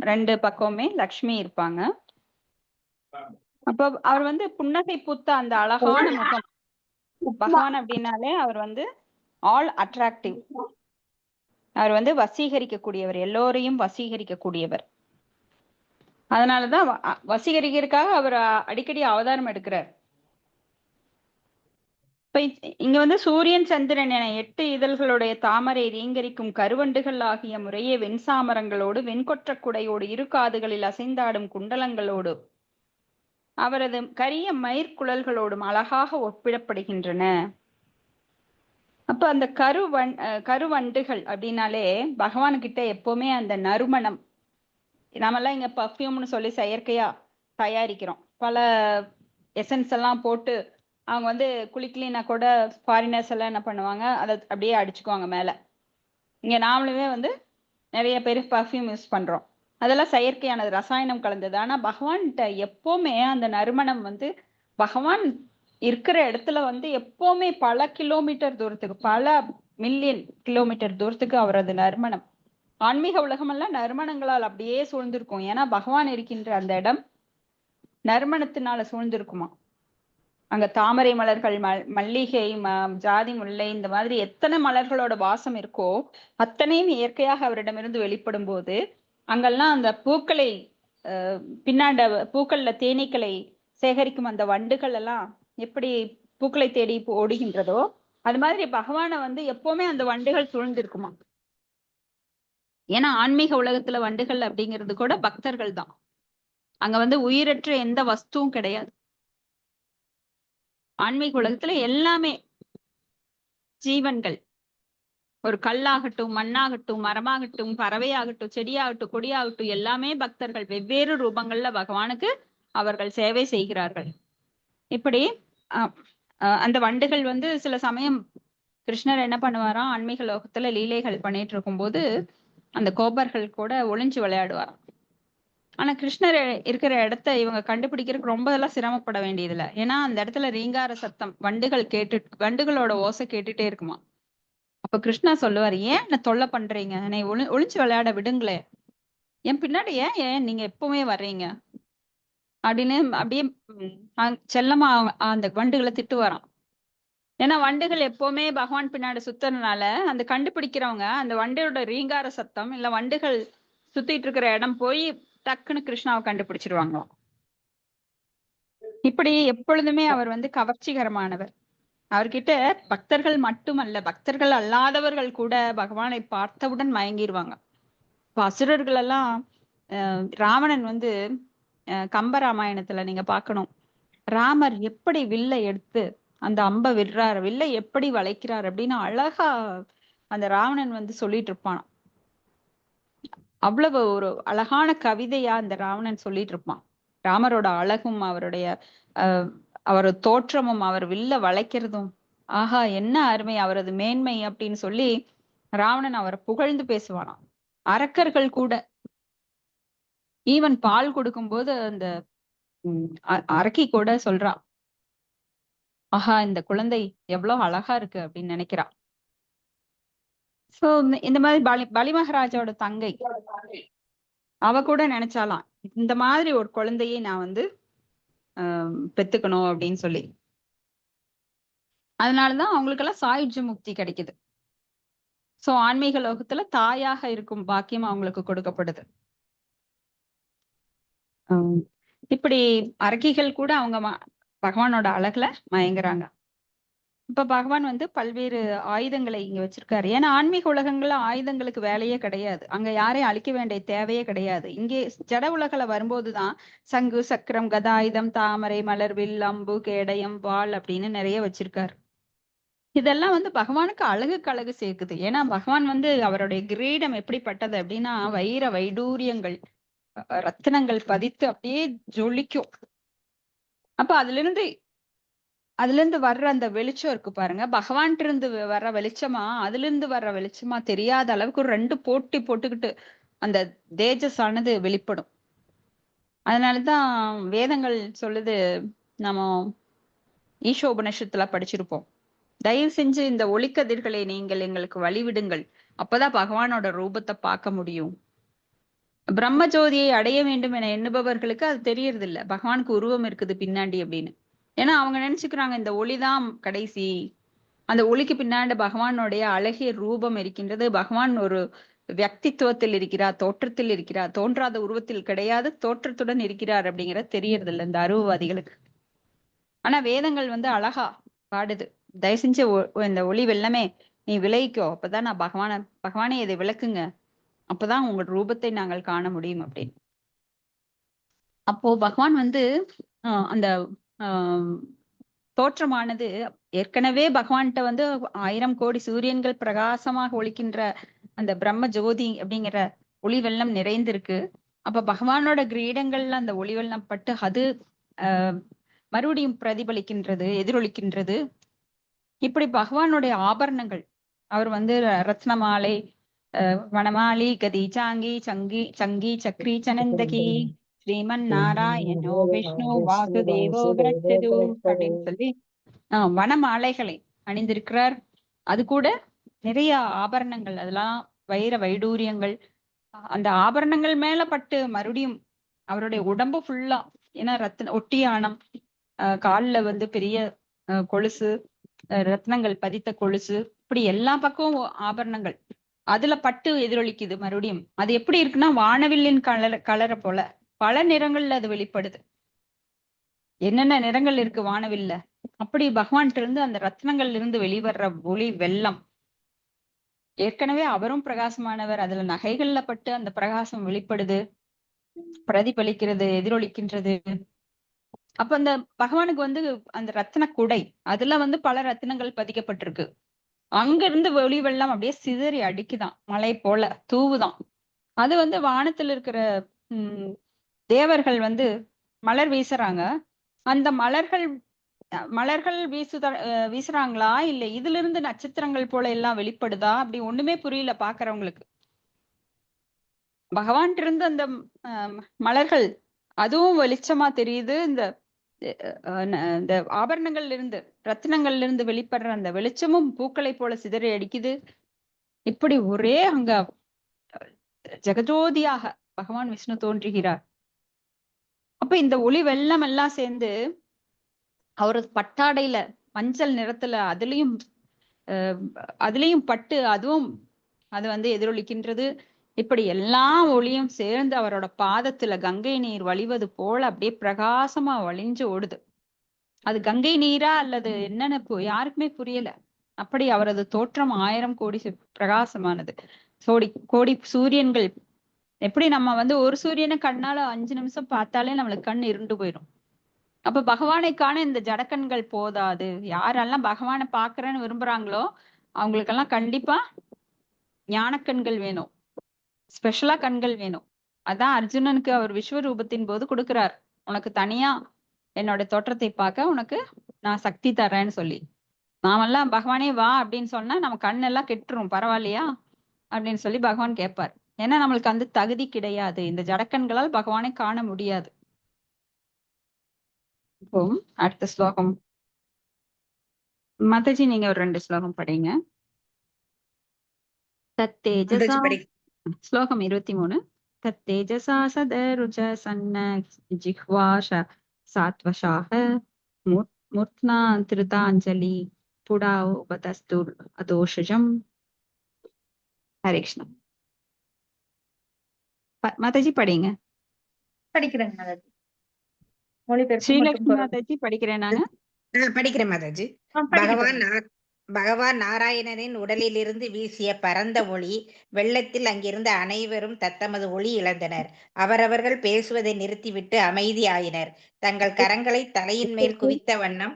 [SPEAKER 1] ரெண்டு பக்கமுமே லக்ஷ்மி இருப்பாங்க. அப்ப அவர் வந்து புன்னகை பூத்த அந்த அழகான முகம். பகவான் அப்படின்னாலே அவர் வந்து ஆல் அட்ராக்டிவ். அவர் வந்து வசீகரிக்கக்கூடியவர், எல்லோரையும் வசீகரிக்கக்கூடியவர். அதனாலதான் வசீகரிக்கிறதுக்காக அவர் அடிக்கடி அவதாரம் எடுக்கிறார். இப்ப இங்க வந்து சூரியன், சந்திரன் என 8 இதழ்களுடைய தாமரை ரீங்கரிக்கும் கருவண்டுகள் ஆகிய முறையே வெண்சாமரங்களோடு வெண்கொற்ற குடையோடு இரு காதுகளில் அசைந்தாடும் குண்டலங்களோடு அவரது கரிய மயிர்குழல்களோடும் அழகாக ஒப்பிடப்படுகின்றன. அப்ப அந்த கருவண்டுகள் அப்படின்னாலே பகவானுக்கிட்ட எப்பவுமே அந்த நறுமணம், நாமெல்லாம் இங்க பர்ஃப்யூம்னு சொல்லி செயற்கையா தயாரிக்கிறோம். பல எசன்ஸ் எல்லாம் போட்டு அவங்க வந்து குளிக்கலினா கூட ஃபாரினர்ஸ் எல்லாம் என்ன பண்ணுவாங்க, அதை அப்படியே அடிச்சுக்குவாங்க மேல. இங்க நாமளுமே வந்து நிறைய பேர் பர்ஃப்யூம் யூஸ் பண்றோம். அதெல்லாம் செயற்கையானது, ரசாயனம் கலந்தது. ஆனா பகவான்கிட்ட எப்பவுமே அந்த நறுமணம் வந்து பகவான் இருக்கிற இடத்துல வந்து எப்பவுமே பல கிலோமீட்டர் தூரத்துக்கு, பல மில்லியன் கிலோமீட்டர் தூரத்துக்கு அவரது நறுமணம், ஆன்மீக உலகமெல்லாம் நறுமணங்களால் அப்படியே சூழ்ந்திருக்கும். ஏன்னா பகவான் இருக்கின்ற அந்த இடம் நறுமணத்தினால சூழ்ந்திருக்குமா. அங்க தாமரை மலர்கள், மல்லிகை, ஜாதி முல்லை, இந்த மாதிரி எத்தனை மலர்களோட வாசம் இருக்கோ அத்தனையும் இயற்கையாக அவரிடமிருந்து வெளிப்படும் போது அங்கெல்லாம் அந்த பூக்களை பின்னாண்ட பூக்கள்ல தேனீக்களை சேகரிக்கும் அந்த வண்டுகள் எல்லாம் எப்படி பூக்களை தேடி ஓடுகின்றதோ அது மாதிரி பகவானை வந்து எப்பவுமே அந்த வண்டுகள் சூழ்ந்திருக்குமா. ஏன்னா ஆன்மீக உலகத்துல வண்டுகள் அப்படிங்கிறது கூட பக்தர்கள் தான். அங்க வந்து உயிரற்ற எந்த வஸ்துவும் கிடையாது. ஆன்மீக உலகத்துல எல்லாமே ஜீவன்கள், ஒரு கல்லாகட்டும், மண்ணாகட்டும், மரமாகட்டும், பறவையாகட்டும், செடியாகட்டும், கொடியாகட்டும், எல்லாமே பக்தர்கள். வெவ்வேறு ரூபங்கள்ல பகவானுக்கு அவர்கள் சேவை செய்கிறார்கள். இப்படி அந்த வண்டுகள் வந்து சில சமயம் கிருஷ்ணர் என்ன பண்ணுவாராம், ஆன்மீக லோகத்துல லீலைகள் பண்ணிட்டு இருக்கும் போது அந்த கோபர்கள் கூட ஒளிஞ்சு விளையாடுவாராம். ஆனா கிருஷ்ணர் இருக்கிற இடத்த இவங்க கண்டுபிடிக்கிறதுக்கு ரொம்ப எல்லாம் சிரமப்பட வேண்டியதில்லை. ஏன்னா அந்த இடத்துல ரீங்கார சத்தம், வண்டுகளோட ஓசை கேட்டுட்டே இருக்குமா. அப்ப கிருஷ்ணா சொல்லுவாரு, ஏன் என்ன தொல்லை பண்றீங்க, என்னை ஒளிச்சு விளையாட விடுங்களே, என் பின்னாடி ஏன் நீங்க எப்பவுமே வர்றீங்க அப்படின்னு அப்படியே செல்லமா அந்த வண்டுகளை திட்டு வரான். ஏன்னா வண்டுகள் எப்பவுமே பகவான் பின்னாடி சுத்துறதுனால அந்த கண்டுபிடிக்கிறவங்க அந்த வண்டியோட ரீங்கார சத்தம் இல்ல வண்டுகள் சுத்திட்டு இருக்கிற இடம் போய் டக்குன்னு கிருஷ்ணாவை கண்டுபிடிச்சிருவாங்களாம். இப்படி எப்பொழுதுமே அவர் வந்து கவர்ச்சிகரமானவர். அவர்கிட்ட பக்தர்கள் மட்டுமல்ல, பக்தர்கள் அல்லாதவர்கள் கூட பகவானை பார்த்தவுடன் மயங்கிடுவாங்க. இப்ப அசுரர்கள் எல்லாம் ராவணன் வந்து கம்பராமாயணத்துல நீங்க பார்க்கணும், ராமர் எப்படி வில்லை எடுத்து அந்த அம்ப விடுறாரு, வில்லை எப்படி வளைக்கிறார் அப்படின்னு அழகா அந்த ராவணன் வந்து சொல்லிட்டு இருப்பான். அவ்வளவு ஒரு அழகான கவிதையா அந்த ராவணன் சொல்லிட்டு இருப்பான். ராமரோட அழகும் அவருடைய அவரது தோற்றமும் அவர் வில்ல வளைக்கிறதும், ஆஹா என்ன அருமை, அவரது மேன்மை அப்படின்னு சொல்லி ராவணன் அவரை புகழ்ந்து பேசுவானாம். அரக்கர்கள் கூட ஈவன் பால் கொடுக்கும் போது அந்த அரக்கி கூட சொல்றா, ஆஹா இந்த குழந்தை எவ்வளவு அழகா இருக்கு அப்படின்னு நினைக்கிறா. சோ இந்த மாதிரி பலி மகாராஜாவோட தங்கை அவ கூட நினைச்சாலாம், இந்த மாதிரி ஒரு குழந்தையை நான் வந்து பெத்துக்கணும் அப்படின்னு சொல்லி. அதனாலதான் அவங்களுக்கெல்லாம் சாயுஜ்ய முக்தி கிடைக்குது. சோ ஆன்மீக லோகத்துல தாயாக இருக்கும் பாக்கியம் அவங்களுக்கு கொடுக்கப்படுது. இப்படி அரக்கிகள் கூட அவங்க பகவானோட அழகுல மயங்குறாங்க. இப்ப பகவான் வந்து பல்வேறு ஆயுதங்களை இங்க வச்சிருக்காரு. ஏன்னா ஆன்மீக உலகங்கள்ல ஆயுதங்களுக்கு வேலையே கிடையாது. அங்க யாரையும் அழிக்க வேண்டிய தேவையே கிடையாது. இங்கே ஜட உலகில வரும்போதுதான் சங்கு, சக்கரம், கதாயுதம், தாமரை, மலர், வில், அம்பு, கேடயம், வாள் அப்படின்னு நிறைய வச்சிருக்காரு. இதெல்லாம் வந்து பகவானுக்கு அழகுக்கு அழகு சேர்க்குது. ஏன்னா பகவான் வந்து அவருடைய கிரீடம் எப்படிப்பட்டது அப்படின்னா வைர வைடூரியங்கள், ரத்தினங்கள் பதித்து அப்படியே ஜொலிக்கும். அப்ப அதுல இருந்து வர்ற அந்த வெளிச்சம் இருக்கு பாருங்க, பகவான்கிட்ட இருந்து வர்ற வெளிச்சமா அதுல இருந்து வர்ற வெளிச்சமா தெரியாத அளவுக்கு ஒரு 2 போட்டி போட்டுக்கிட்டு அந்த தேஜஸ் ஆனது வெளிப்படும். அதனாலதான் வேதங்கள் சொல்லுது, நம்ம ஈஷோபனிஷத்துல படிச்சிருப்போம், தயவு செஞ்சு இந்த ஒளிக்கதிர்களை நீங்கள் எங்களுக்கு வழிவிடுங்கள், அப்பதான் பகவானோட ரூபத்தை பார்க்க முடியும். பிரம்ம ஜோதியை அடைய வேண்டும் என எண்ணுபவர்களுக்கு அது தெரியறது இல்ல, பகவானுக்கு உருவம் இருக்குது பின்னாடி அப்படின்னு. ஏன்னா அவங்க நினைச்சுக்கிறாங்க இந்த ஒளிதான் கடைசி, அந்த ஒளிக்கு பின்னாடி பகவானுடைய அழகிய ரூபம் இருக்கின்றது, பகவான் ஒரு வியக்தித்துவத்தில் இருக்கிறார், தோற்றத்தில் இருக்கிறார், தோன்றாத உருவத்தில் கிடையாது, தோற்றத்துடன் இருக்கிறார் அப்படிங்கிறது தெரியறது இல்லை இந்த அருவவாதிகளுக்கு. ஆனா வேதங்கள் வந்து அழகா பாடுது, தயவு செஞ்சு இந்த ஒளி வெள்ளமே நீ விலகிக்கோ, அப்பதான் நான் பகவானே இதை விளக்குங்க, அப்பதான் உங்கள் ரூபத்தை நாங்கள் காண முடியும் அப்படின்னு. அப்போ பகவான் வந்து அந்த ஆஹ் தோற்றமானது ஏற்கனவே பகவான்கிட்ட வந்து 1000 கோடி சூரியன்கள் பிரகாசமாக ஒளிக்கின்ற அந்த பிரம்ம ஜோதி அப்படிங்கிற ஒளி வெள்ளம் நிறைந்திருக்கு. அப்ப பகவானோட கிரீடங்கள்ல அந்த ஒளி வெள்ளம் பட்டு அது ஆஹ் மறுபடியும் பிரதிபலிக்கின்றது, எதிரொலிக்கின்றது. இப்படி பகவானுடைய ஆபரணங்கள், அவர் வந்து ரத்ன மாலை, வனமாலி, கதி சாங்கி, சங்கி சங்கி சக்ரி சனந்தகி, ஸ்ரீமன் நாராயணோ விஷ்ணு வாசுதேவோ பிரச்சது அப்படின்னு சொல்லி வனமாலைகளை அணிந்திருக்கிறார். அது கூட நிறைய ஆபரணங்கள், அதெல்லாம் வைர வைடூரியங்கள். அந்த ஆபரணங்கள் மேல பட்டு மறுபடியும் அவருடைய உடம்பு ஃபுல்லா, ஏன்னா ரத்ன ஒட்டியானம், கால்ல வந்து பெரிய கொலுசு, ரத்னங்கள் பதித்த கொலுசு, இப்படி எல்லா பக்கமும் ஆபரணங்கள் அதுல பட்டு எதிரொலிக்குது மறுபடியும். அது எப்படி இருக்குன்னா வானவில்லின் கலரை போல பல நிறங்கள்ல அது வெளிப்படுது. என்னென்ன நிறங்கள் இருக்கு வானவில்ல, அப்படி பகவான்கிட்ட இருந்து அந்த ரத்னங்கள்ல இருந்து வெளிவர்ற ஒளி வெள்ளம். ஏற்கனவே அவரும் பிரகாசமானவர், அதுல நகைகள்ல பட்டு அந்த பிரகாசம் வெளிப்படுது, பிரதிபலிக்கிறது, எதிரொலிக்கின்றது. அப்ப அந்த பகவானுக்கு வந்து அந்த ரத்தின குடை, அதுல வந்து பல ரத்தினங்கள் பதிக்கப்பட்டிருக்கு. அங்க இருந்து ஒளி வெள்ளம் அப்படியே சிதறி அடிக்குதான், மழை போல தூவுதான். அது வந்து வானத்துல இருக்கிற தேவர்கள் வந்து மலர் வீசுறாங்க. அந்த மலர்கள் வீசுறாங்களா இல்ல இதுல இருந்து நட்சத்திரங்கள் போல எல்லாம் வெளிப்படுதா, அப்படி ஒண்ணுமே புரியல பாக்குறவங்களுக்கு. பகவான் இருந்து அந்த மலர்கள் அதுவும் வெளிச்சமா தெரியுது. இந்த ஆபரணங்கள்ல இருந்து, ரத்தினங்கள்ல இருந்து வெளிப்படுற அந்த வெளிச்சமும் பூக்களை போல சிதறி அடிக்குது. இப்படி ஒரே அங்க ஜெகஜோதியாக பகவான் விஷ்ணு தோன்றுகிறார். அப்ப இந்த ஒளி வெள்ளம் எல்லாம் சேர்ந்து அவரது பட்டாடையில மஞ்சள் நிறத்துல அதுலயும் பட்டு அதுவும் அது வந்து எதிரொலிக்கின்றது. இப்படி எல்லா ஒளியும் சேர்ந்து அவரோட பாதத்துல கங்கை நீர் வழிவது போல அப்படியே பிரகாசமா வழிஞ்சு ஓடுது. அது கங்கை நீரா அல்லது என்னன்னு யாருக்குமே புரியல. அப்படி அவரது தோற்றம் 1000 கோடி பிரகாசமானது. கோடி சூரியன்கள். எப்படி நம்ம வந்து ஒரு சூரியனை கண்ணால 5 நிமிஷம் பார்த்தாலே நம்மளுக்கு கண் இருண்டு போயிடும். அப்ப பகவானை காண இந்த ஜடக்கண்கள் போதாது. யாரெல்லாம் பகவானை பாக்குறேன்னு விரும்புறாங்களோ அவங்களுக்கெல்லாம் கண்டிப்பா ஞானக்கண்கள் வேணும், ஸ்பெஷலா கண்கள் வேணும். அதான் அர்ஜுனனுக்கு அவர் விஸ்வரூபத்தின் போது கொடுக்கிறார், உனக்கு தனியா என்னோட தோற்றத்தை பார்க்க உனக்கு நான் சக்தி தரேன்னு சொல்லி. நாமெல்லாம் பகவானே வா அப்படின்னு சொன்னா நம்ம கண்ணெல்லாம் கெட்டுரும், பரவாயில்லையா அப்படின்னு சொல்லி பகவான் கேட்பார். ஏன்னா நம்மளுக்கு அந்த தகுதி கிடையாது, இந்த ஜடக்கண்களால் பகவானை காண முடியாது. இப்போ அடுத்த ஸ்லோகம் மாதாஜி, நீங்க ஒரு 2 ஸ்லோகம் படிங்க. தத்தேஜசா, ஸ்லோகம் 23. தத்தேஜசா சதருஜ சன்ன ஜிஹ்வாஷ சாத்வஷாஹ மூர்த்னா திருதாஞ்சலி புடா உபதஸ்துர் அதோஷஜம். ஹரே கிருஷ்ணா. மாதாஜி படிங்க.
[SPEAKER 3] படிக்கிறேன் மாதாஜி. மொழிபெயர்ப்பு
[SPEAKER 1] ஸ்ரீலட்சுமி மாதாஜி படிக்கிறேன் நாங்க.
[SPEAKER 5] படிக்கிறேன் மாதாஜி. பகவான் நாராயணனின் உடலிலிருந்து வீசிய பரந்த ஒளி வெள்ளத்தில் அங்கிருந்த அனைவரும் தத்தமது ஒளி இழந்தனர். அவரவர்கள் பேசுவதை நிறுத்திவிட்டு அமைதி ஆயினர். தங்கள் கரங்களை தலையின் மேல் குவித்த வண்ணம்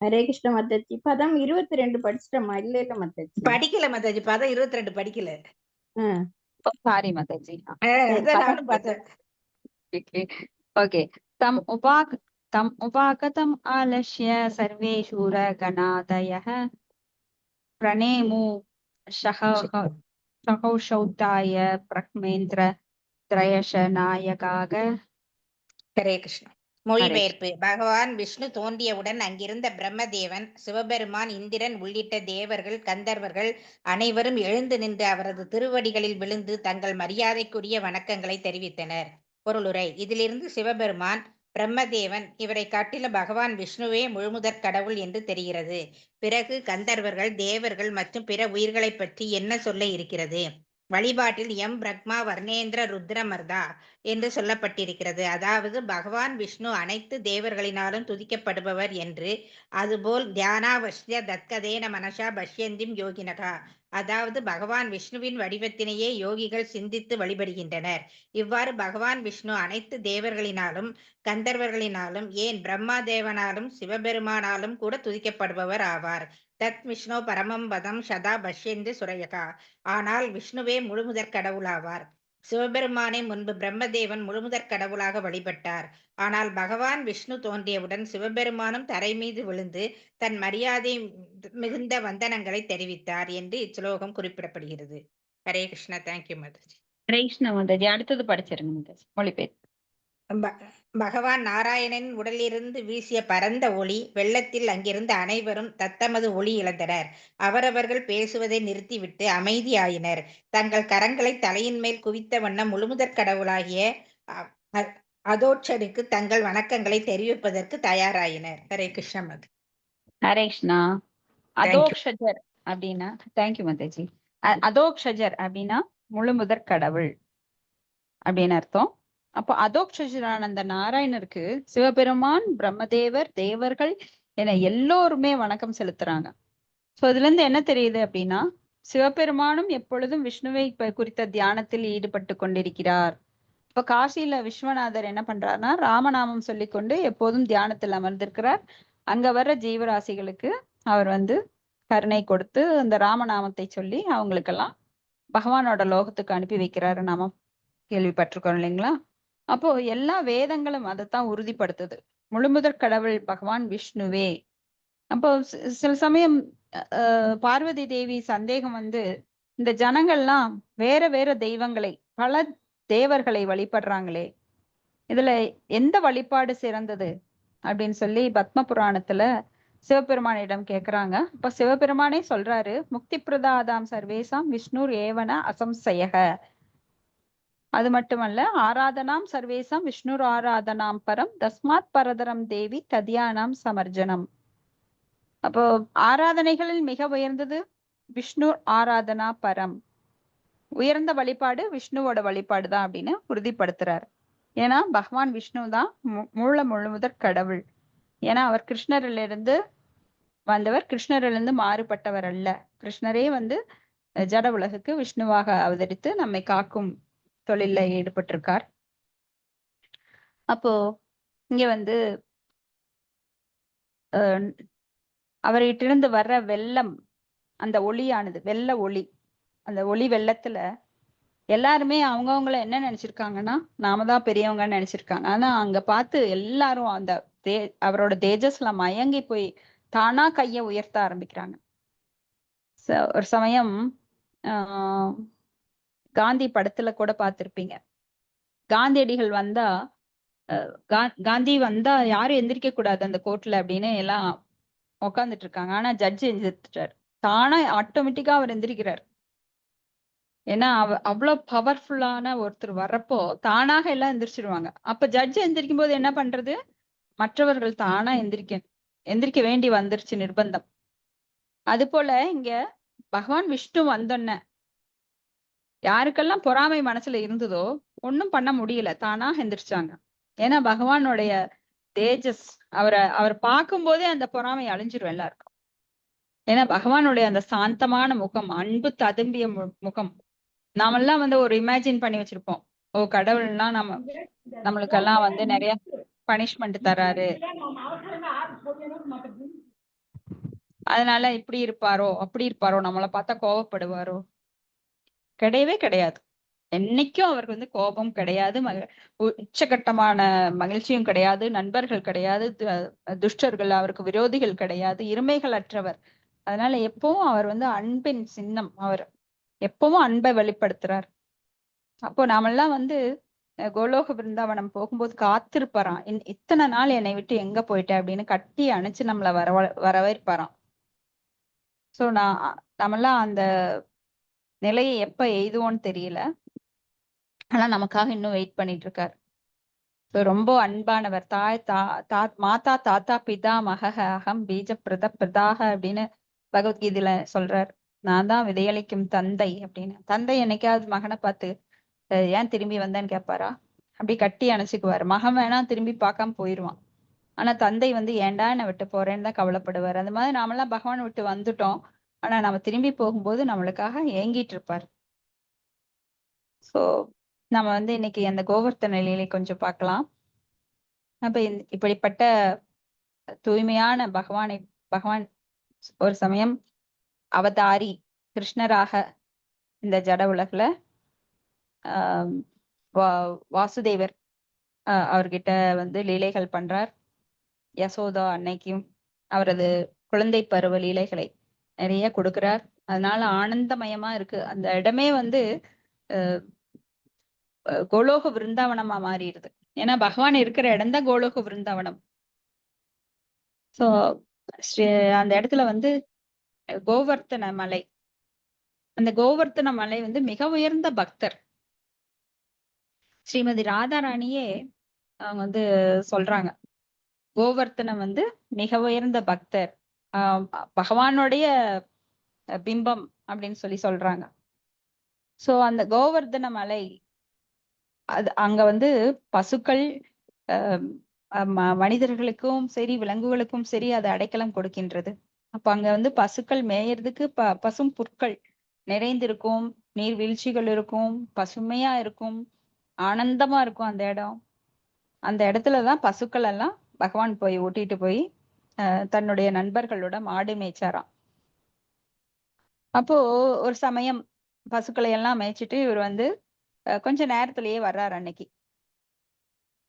[SPEAKER 3] ஹரே கிருஷ்ண மாதாஜி. பதம் 22 படிச்சிட்டோமா? இல்ல இல்ல மாதாஜி,
[SPEAKER 5] படிக்கல மாதாஜி. பதம் 22 படிக்கல.
[SPEAKER 1] சாரி மாதாஜி.
[SPEAKER 5] நானும் பார்த்தேன்.
[SPEAKER 1] ஓகே. தம் உபாகதம் ஆலஸ்ய சர்வே சூர கணாதயः பிரணேமு சஹௌஷௌதாய பிரக்மேந்திர த்ரயஷ நாயகாக.
[SPEAKER 5] ஹரே கிருஷ்ணா. மொழிபெயர்ப்பு. பகவான் விஷ்ணு தோன்றியவுடன் அங்கிருந்த பிரம்மதேவன், சிவபெருமான், இந்திரன் உள்ளிட்ட தேவர்கள், கந்தர்வர்கள் அனைவரும் எழுந்து நின்று அவரது திருவடிகளில் விழுந்து தங்கள் மரியாதைக்குரிய வணக்கங்களை தெரிவித்தனர். பொருளுரை. இதிலிருந்து சிவபெருமான், பிரம்மதேவன் இவரை காட்டில பகவான் விஷ்ணுவே முழுமுதற் கடவுள் என்று தெரிகிறது. பிறகு கந்தர்வர்கள், தேவர்கள் மற்றும் பிற உயிர்களை பற்றி என்ன சொல்ல இருக்கிறது? வழிபாட்டில் எம் பிரக்மா வர்ணேந்திர ருத்ரமர்தா என்று சொல்லப்பட்டிருக்கிறது. அதாவது பகவான் விஷ்ணு அனைத்து தேவர்களினாலும் துதிக்கப்படுபவர் என்று. அதுபோல் தியானாவஷ்ய தத்கதேன மனசா பஷ்யந்திம் யோகினகா, அதாவது பகவான் விஷ்ணுவின் வடிவத்தினையே யோகிகள் சிந்தித்து வழிபடுகின்றனர். இவ்வாறு பகவான் விஷ்ணு அனைத்து தேவர்களினாலும் கந்தர்வர்களினாலும் ஏன் பிரம்மா தேவனாலும் சிவபெருமானாலும் கூட துதிக்கப்படுபவர் ஆவார். தத் விஷ்ணு பரமம் பதம் சதா பஷ்யந்து சுரயகா, ஆனால் விஷ்ணுவே முழுமுதற் கடவுளாவார். சிவபெருமானை முன்பு பிரம்மதேவன் முழுமுதற் கடவுளாக வழிபட்டார். ஆனால் பகவான் விஷ்ணு தோன்றியவுடன் சிவபெருமானும் தரை மீது விழுந்து தன் மரியாதை மிகுந்த வந்தனங்களை தெரிவித்தார் என்று இச்ச்லோகம் குறிப்பிடப்படுகிறது. ஹரே கிருஷ்ணா. தேங்க்யூ மாதாஜி.
[SPEAKER 3] ஹரே கிருஷ்ணா மாதாஜி. அடுத்தது படிச்சிருங்க மாதாஜி, மொழிபெயர்ப்பு.
[SPEAKER 5] பகவான் நாராயணன் உடலிலிருந்து வீசிய பரந்த ஒளி வெள்ளத்தில் அங்கிருந்த அனைவரும் தத்தமது ஒளி இழந்தனர். அவரவர்கள் பேசுவதை நிறுத்திவிட்டு அமைதியாயினர். தங்கள் கரங்களை தலையின் மேல் குவித்த வண்ணம் முழுமுதற் கடவுளாகிய அதோட்சருக்கு தங்கள் வணக்கங்களை தெரிவிப்பதற்கு தயாராயினர். ஹரே கிருஷ்ணா மாதாஜி.
[SPEAKER 3] ஹரே கிருஷ்ணா. அதோக்ஷஜர் அப்படின்னா, தேங்க்யூ மாதாஜி. அதோக்ஷஜர் அப்படின்னா முழுமுதற் கடவுள் அப்படின்னு அர்த்தம். அப்போ அதோக்ஷஜரான அந்த நாராயணருக்கு சிவபெருமான், பிரம்மதேவர், தேவர்கள் என எல்லோருமே வணக்கம் செலுத்துறாங்க. சோ இதுல இருந்து என்ன தெரியுது அப்படின்னா, சிவபெருமானும் எப்பொழுதும் விஷ்ணுவை குறித்த தியானத்தில் ஈடுபட்டு கொண்டிருக்கிறார். இப்ப காசியில விஸ்வநாதர் என்ன பண்றாருன்னா, ராமநாமம் சொல்லிக்கொண்டு எப்போதும் தியானத்தில் அமர்ந்திருக்கிறார். அங்க வர்ற ஜீவராசிகளுக்கு அவர் கருணை கொடுத்து அந்த ராமநாமத்தை சொல்லி அவங்களுக்கெல்லாம் பகவானோட லோகத்துக்கு அனுப்பி வைக்கிறாரு. நாம கேள்விப்பட்டிருக்கோம் இல்லைங்களா? அப்போ எல்லா வேதங்களும் அதைத்தான் உறுதிப்படுத்துது, முழுமுதற் கடவுள் பகவான் விஷ்ணுவே. அப்போ சில சமயம் பார்வதி தேவி சந்தேகம் இந்த ஜனங்கள்லாம் வேற வேற தெய்வங்களை, பல தேவர்களை வழிபடுறாங்களே, இதுல எந்த வழிபாடு சிறந்தது அப்படின்னு சொல்லி பத்ம புராணத்துல சிவபெருமானிடம் கேக்குறாங்க. அப்ப சிவபெருமானே சொல்றாரு, முக்தி பிரதாதாம் சர்வேசாம் விஷ்ணுர் ஏவன அசம்சயக. அது மட்டுமல்ல, ஆராதனாம் சர்வேசம் விஷ்ணுர் ஆராதனாம் பரம் தஸ்மாத் பரதரம் தேவி ததியானாம் சமர்ஜனம். அப்போ ஆராதனைகளில் மிக உயர்ந்தது விஷ்ணு ஆராதனா பரம், உயர்ந்த வழிபாடு விஷ்ணுவோட வழிபாடு தான் அப்படின்னு உறுதிப்படுத்துறாரு. ஏன்னா பகவான் விஷ்ணு தான் முழுமுதற் கடவுள். ஏன்னா அவர் கிருஷ்ணரிலிருந்து வந்தவர், கிருஷ்ணரிலிருந்து மாறுபட்டவர் அல்ல. கிருஷ்ணரே ஜட உலகுக்கு விஷ்ணுவாக அவதரித்து நம்மை காக்கும் தொழில ஈடுபட்டிருக்கார். அப்போ இங்க அவர்கிட்ட வர்ற வெள்ளம், அந்த ஒளியானது வெள்ள ஒளி, அந்த ஒளி வெள்ளத்துல எல்லாருமே அவங்கவுங்கள என்ன நினைச்சிருக்காங்கன்னா, நாம தான் பெரியவங்கன்னு நினைச்சிருக்காங்க. ஆனா அங்க பார்த்து எல்லாரும் அவரோட தேஜஸ்ல மயங்கி போய் தானா கைய உயர்த்த ஆரம்பிக்கிறாங்க. ஒரு சமயம் காந்தி படத்துல கூட பார்த்திருப்பீங்க, காந்தியடிகள் வந்தா காந்தி வந்தா யாரும் எந்திரிக்க கூடாது அந்த கோர்ட்ல அப்படின்னு எல்லாம் உட்காந்துட்டு இருக்காங்க. ஆனா ஜட்ஜ் எந்திரிச்சிட்டாரு, தானா ஆட்டோமேட்டிக்கா அவர் எந்திரிக்கிறார். ஏன்னா அவ்வளவு பவர்ஃபுல்லான ஒருத்தர் வர்றப்போ தானாக எல்லாம் எந்திரிச்சிருவாங்க. அப்ப ஜட்ஜ் எந்திரிக்கும் போது என்ன பண்றது, மற்றவர்கள் தானா எந்திரிக்க வேண்டி வந்துருச்சு, நிர்பந்தம். அது போல இங்க பகவான் விஷ்ணு வந்தோன்ன யாருக்கெல்லாம் பொறாமை மனசுல இருந்ததோ ஒன்னும் பண்ண முடியல, தானா எந்திரிச்சாங்க. ஏன்னா பகவானுடைய தேஜஸ், அவர் பார்க்கும் போதே அந்த பொறாமை அழிஞ்சிரும் எல்லாருக்கும். ஏன்னா பகவானுடைய அந்த சாந்தமான முகம், அன்பு ததும்பிய முகம், நாமெல்லாம் ஒரு இமேஜின் பண்ணி வச்சிருப்போம், ஓ கடவுள்னா நம்மளுக்கெல்லாம் நிறைய பனிஷ்மெண்ட் தராரு, அதனால இப்படி இருப்பாரோ அப்படி இருப்பாரோ, நம்மளை பார்த்தா கோபப்படுவாரோ. கிடையவே கிடையாது. என்னைக்கும் அவருக்கு கோபம் கிடையாது, உச்சகட்டமான மகிழ்ச்சியும் கிடையாது, நண்பர்கள் கிடையாது, துஷ்டர்கள் அவருக்கு விரோதிகள் கிடையாது, இருமைகள் அற்றவர். அதனால எப்பவும் அவர் அன்பின் சின்னம், அவர் எப்பவும் அன்பை வெளிப்படுத்துறார். அப்போ நாமெல்லாம் கோலோக பிருந்தாவனம் போகும்போது காத்திருப்பாராம், இத்தனை நாள் என்னை விட்டு எங்க போயிட்டேன் அப்படின்னு கட்டி அணைச்சு நம்மளை வரவேற்பாராம். சோ நம்மெல்லாம் அந்த நிலையை எப்ப எய்துவோன்னு தெரியல, ஆனா நமக்காக இன்னும் வெயிட் பண்ணிட்டு இருக்காரு. ரொம்ப அன்பானவர். மாதா தாத்தா பிதா மகஹ அகம் பீஜ பிரத பிரதாக அப்படின்னு பகவத்கீதையில சொல்றார்.
[SPEAKER 1] நான் தான் விதையளிக்கும் தந்தை அப்படின்னு. தந்தை என்னைக்காவது மகனை பார்த்து ஏன் திரும்பி வந்தேன்னு கேட்பாரா? அப்படி கட்டி அணைச்சுக்குவாரு. மகன் வேணா திரும்பி பார்க்காம போயிடுவான். ஆனா தந்தை வந்து ஏன்டா என்னை விட்டு போறேன்னு தான் கவலைப்படுவார். அந்த மாதிரி நாமெல்லாம் பகவானை விட்டு வந்துட்டோம். ஆனா நம்ம திரும்பி போகும்போது நம்மளுக்காக ஏங்கிட்டு இருப்பார். சோ நம்ம வந்து இன்னைக்கு அந்த கோவர்த்தன லீலை கொஞ்சம் பார்க்கலாம். அப்ப இப்படிப்பட்ட தூய்மையான பகவான் ஒரு சமயம் அவதாரி கிருஷ்ணராக இந்த ஜட உலகுல ஆஹ் வாசுதேவர் அவர்கிட்ட வந்து லீலைகள் பண்றார். யசோதா அன்னைக்கும் அவரது குழந்தை பருவ லீலைகளை நிறைய கொடுக்கிறார். அதனால ஆனந்தமயமா இருக்கு. அந்த இடமே வந்து கோலோக விருந்தாவனமா மாறிடுது. ஏன்னா பகவான் இருக்கிற இடம் தான் கோலோக விருந்தாவனம். சோ அந்த இடத்துல வந்து கோவர்த்தன மலை, அந்த கோவர்த்தன மலை வந்து மிக உயர்ந்த பக்தர். ஸ்ரீமதி ராதாராணியே அவங்க வந்து சொல்றாங்க, கோவர்த்தனம் வந்து மிக உயர்ந்த பக்தர், பகவானுடைய பிம்பம் அப்படின்னு சொல்றாங்க. சோ அந்த கோவர்த்தன மலை அது அங்க வந்து பசுக்கள் மனிதர்களுக்கும் சரி விலங்குகளுக்கும் சரி அது அடைக்கலம் கொடுக்கின்றது. அப்ப அங்க வந்து பசுக்கள் மேயறதுக்கு பசும் புற்கள் நிறைந்திருக்கும், நீர்வீழ்ச்சிகள் இருக்கும், பசுமையா இருக்கும், ஆனந்தமா இருக்கும் அந்த இடம். அந்த இடத்துலதான் பசுக்கள் எல்லாம் பகவான் போய் ஓட்டிட்டு போய் தன்னுடைய நண்பர்களோட மாடு மேய்ச்சாராம். அப்போ ஒரு சமயம் பசுக்களை எல்லாம் மேய்ச்சிட்டு இவர் வந்து கொஞ்ச நேரத்திலேயே வர்றாரு அன்னைக்கு.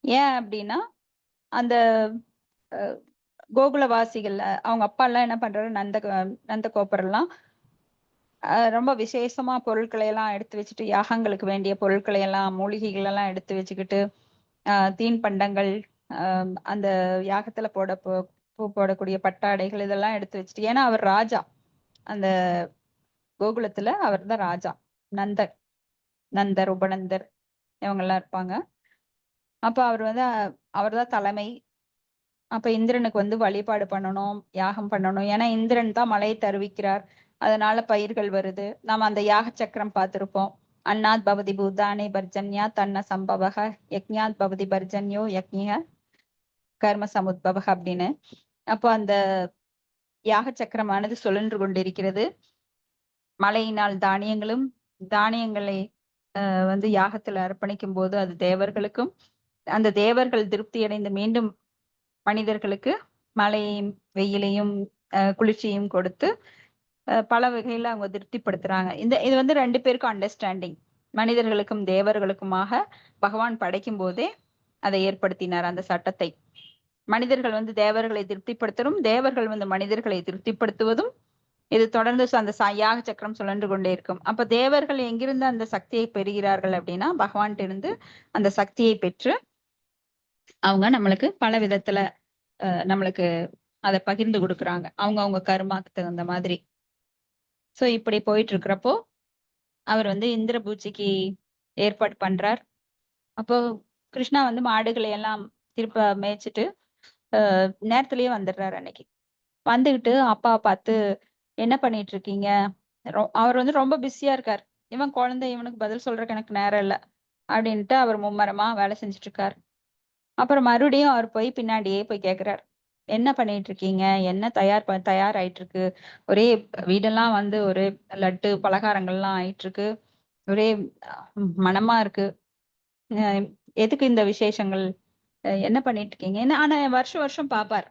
[SPEAKER 1] ஏன் அப்படின்னா அந்த கோகுலவாசிகள் அவங்க அப்பா எல்லாம் என்ன பண்றாரு, நந்த கோபர் எல்லாம் ரொம்ப விசேஷமா பொருட்களை எல்லாம் எடுத்து வச்சுட்டு, யாகங்களுக்கு வேண்டிய பொருட்களை எல்லாம் மூலிகைகள் எல்லாம் எடுத்து வச்சுக்கிட்டு, தீன் பண்டங்கள், அந்த யாகத்துல போடக்கூடிய பட்டாடைகள் இதெல்லாம் எடுத்து வச்சுட்டு, ஏன்னா அவர் ராஜா, அந்த கோகுலத்துல அவர் தான் ராஜா. நந்தர் உபநந்தர் இவங்க எல்லாம் இருப்பாங்க. அப்ப அவர் தான் தலைமை. அப்ப இந்திரனுக்கு வந்து வழிபாடு பண்ணணும், யாகம் பண்ணணும். ஏன்னா இந்திரன் தான் மழையை தருவிக்கிறார், அதனால பயிர்கள் வருது. நாம அந்த யாக சக்கரம் பார்த்திருப்போம். அன்னாத் பவதி பூதானே பர்ஜன்யா தன்ன சம்பவக யக்ஞாத் பவதி பர்ஜன்யோ யக்ஞ கர்ம சமுத்பவக அப்படின்னு. அப்போ அந்த யாக சக்கரமானது சுழன்று கொண்டிருக்கிறது. மழையினால் தானியங்களை வந்து யாகத்துல அர்ப்பணிக்கும் போது அது தேவர்களுக்கும், அந்த தேவர்கள் திருப்தி அடைந்து மீண்டும் மனிதர்களுக்கு மழையையும் வெயிலையும் குளிர்ச்சியும் கொடுத்து பல வகையில அவங்க திருப்திப்படுத்துறாங்க. இது வந்து 2 பேருக்கும் அண்டர்ஸ்டாண்டிங், மனிதர்களுக்கும் தேவர்களுக்குமாக பகவான் படைக்கும் போதே அதை ஏற்படுத்தினார் அந்த சட்டத்தை. மனிதர்கள் வந்து தேவர்களை திருப்திப்படுத்தும், தேவர்கள் வந்து மனிதர்களை திருப்திப்படுத்துவதும் இது தொடர்ந்து அந்த யாக சக்கரம் சுழன்று கொண்டே இருக்கும். அப்ப தேவர்கள் எங்கிருந்து அந்த சக்தியை பெறுகிறார்கள் அப்படின்னா பகவான்கிட்ட இருந்து அந்த சக்தியை பெற்று அவங்க நம்மளுக்கு பல விதத்துல நம்மளுக்கு அதை பகிர்ந்து கொடுக்குறாங்க, அவங்க கர்மாக்கு தகுந்த மாதிரி. சோ இப்படி போயிட்டு இருக்கிறப்போ அவர் வந்து இந்திர பூஜைக்கு ஏற்பாடு பண்றார். அப்போ கிருஷ்ணா வந்து மாடுகளை எல்லாம் திருப்ப மேய்ச்சிட்டு நேரத்திலேயே வந்துடுறாரு அன்னைக்கு. வந்துகிட்டு அப்பாவை பார்த்து, என்ன பண்ணிட்டு இருக்கீங்க? அவர் வந்து ரொம்ப பிஸியா இருக்கார். இவன் குழந்தை, இவனுக்கு பதில் சொல்றதுக்கு எனக்கு நேரம் இல்லை அப்படின்ட்டு அவர் மும்மரமா வேலை செஞ்சுட்டு இருக்காரு. அப்புறம் மறுபடியும் அவர் போய் பின்னாடியே போய் கேட்கிறார், என்ன பண்ணிட்டு இருக்கீங்க? என்ன தயாராயிட்டு இருக்கு? ஒரே வீடெல்லாம் வந்து ஒரு லட்டு பலகாரங்கள்லாம் ஆயிட்டு இருக்கு, ஒரே மனமா இருக்கு, எதுக்கு இந்த விசேஷங்கள்? என்ன பண்ணிட்டு இருக்கீங்க? என்ன? ஆனா வருஷம் பாப்பார்.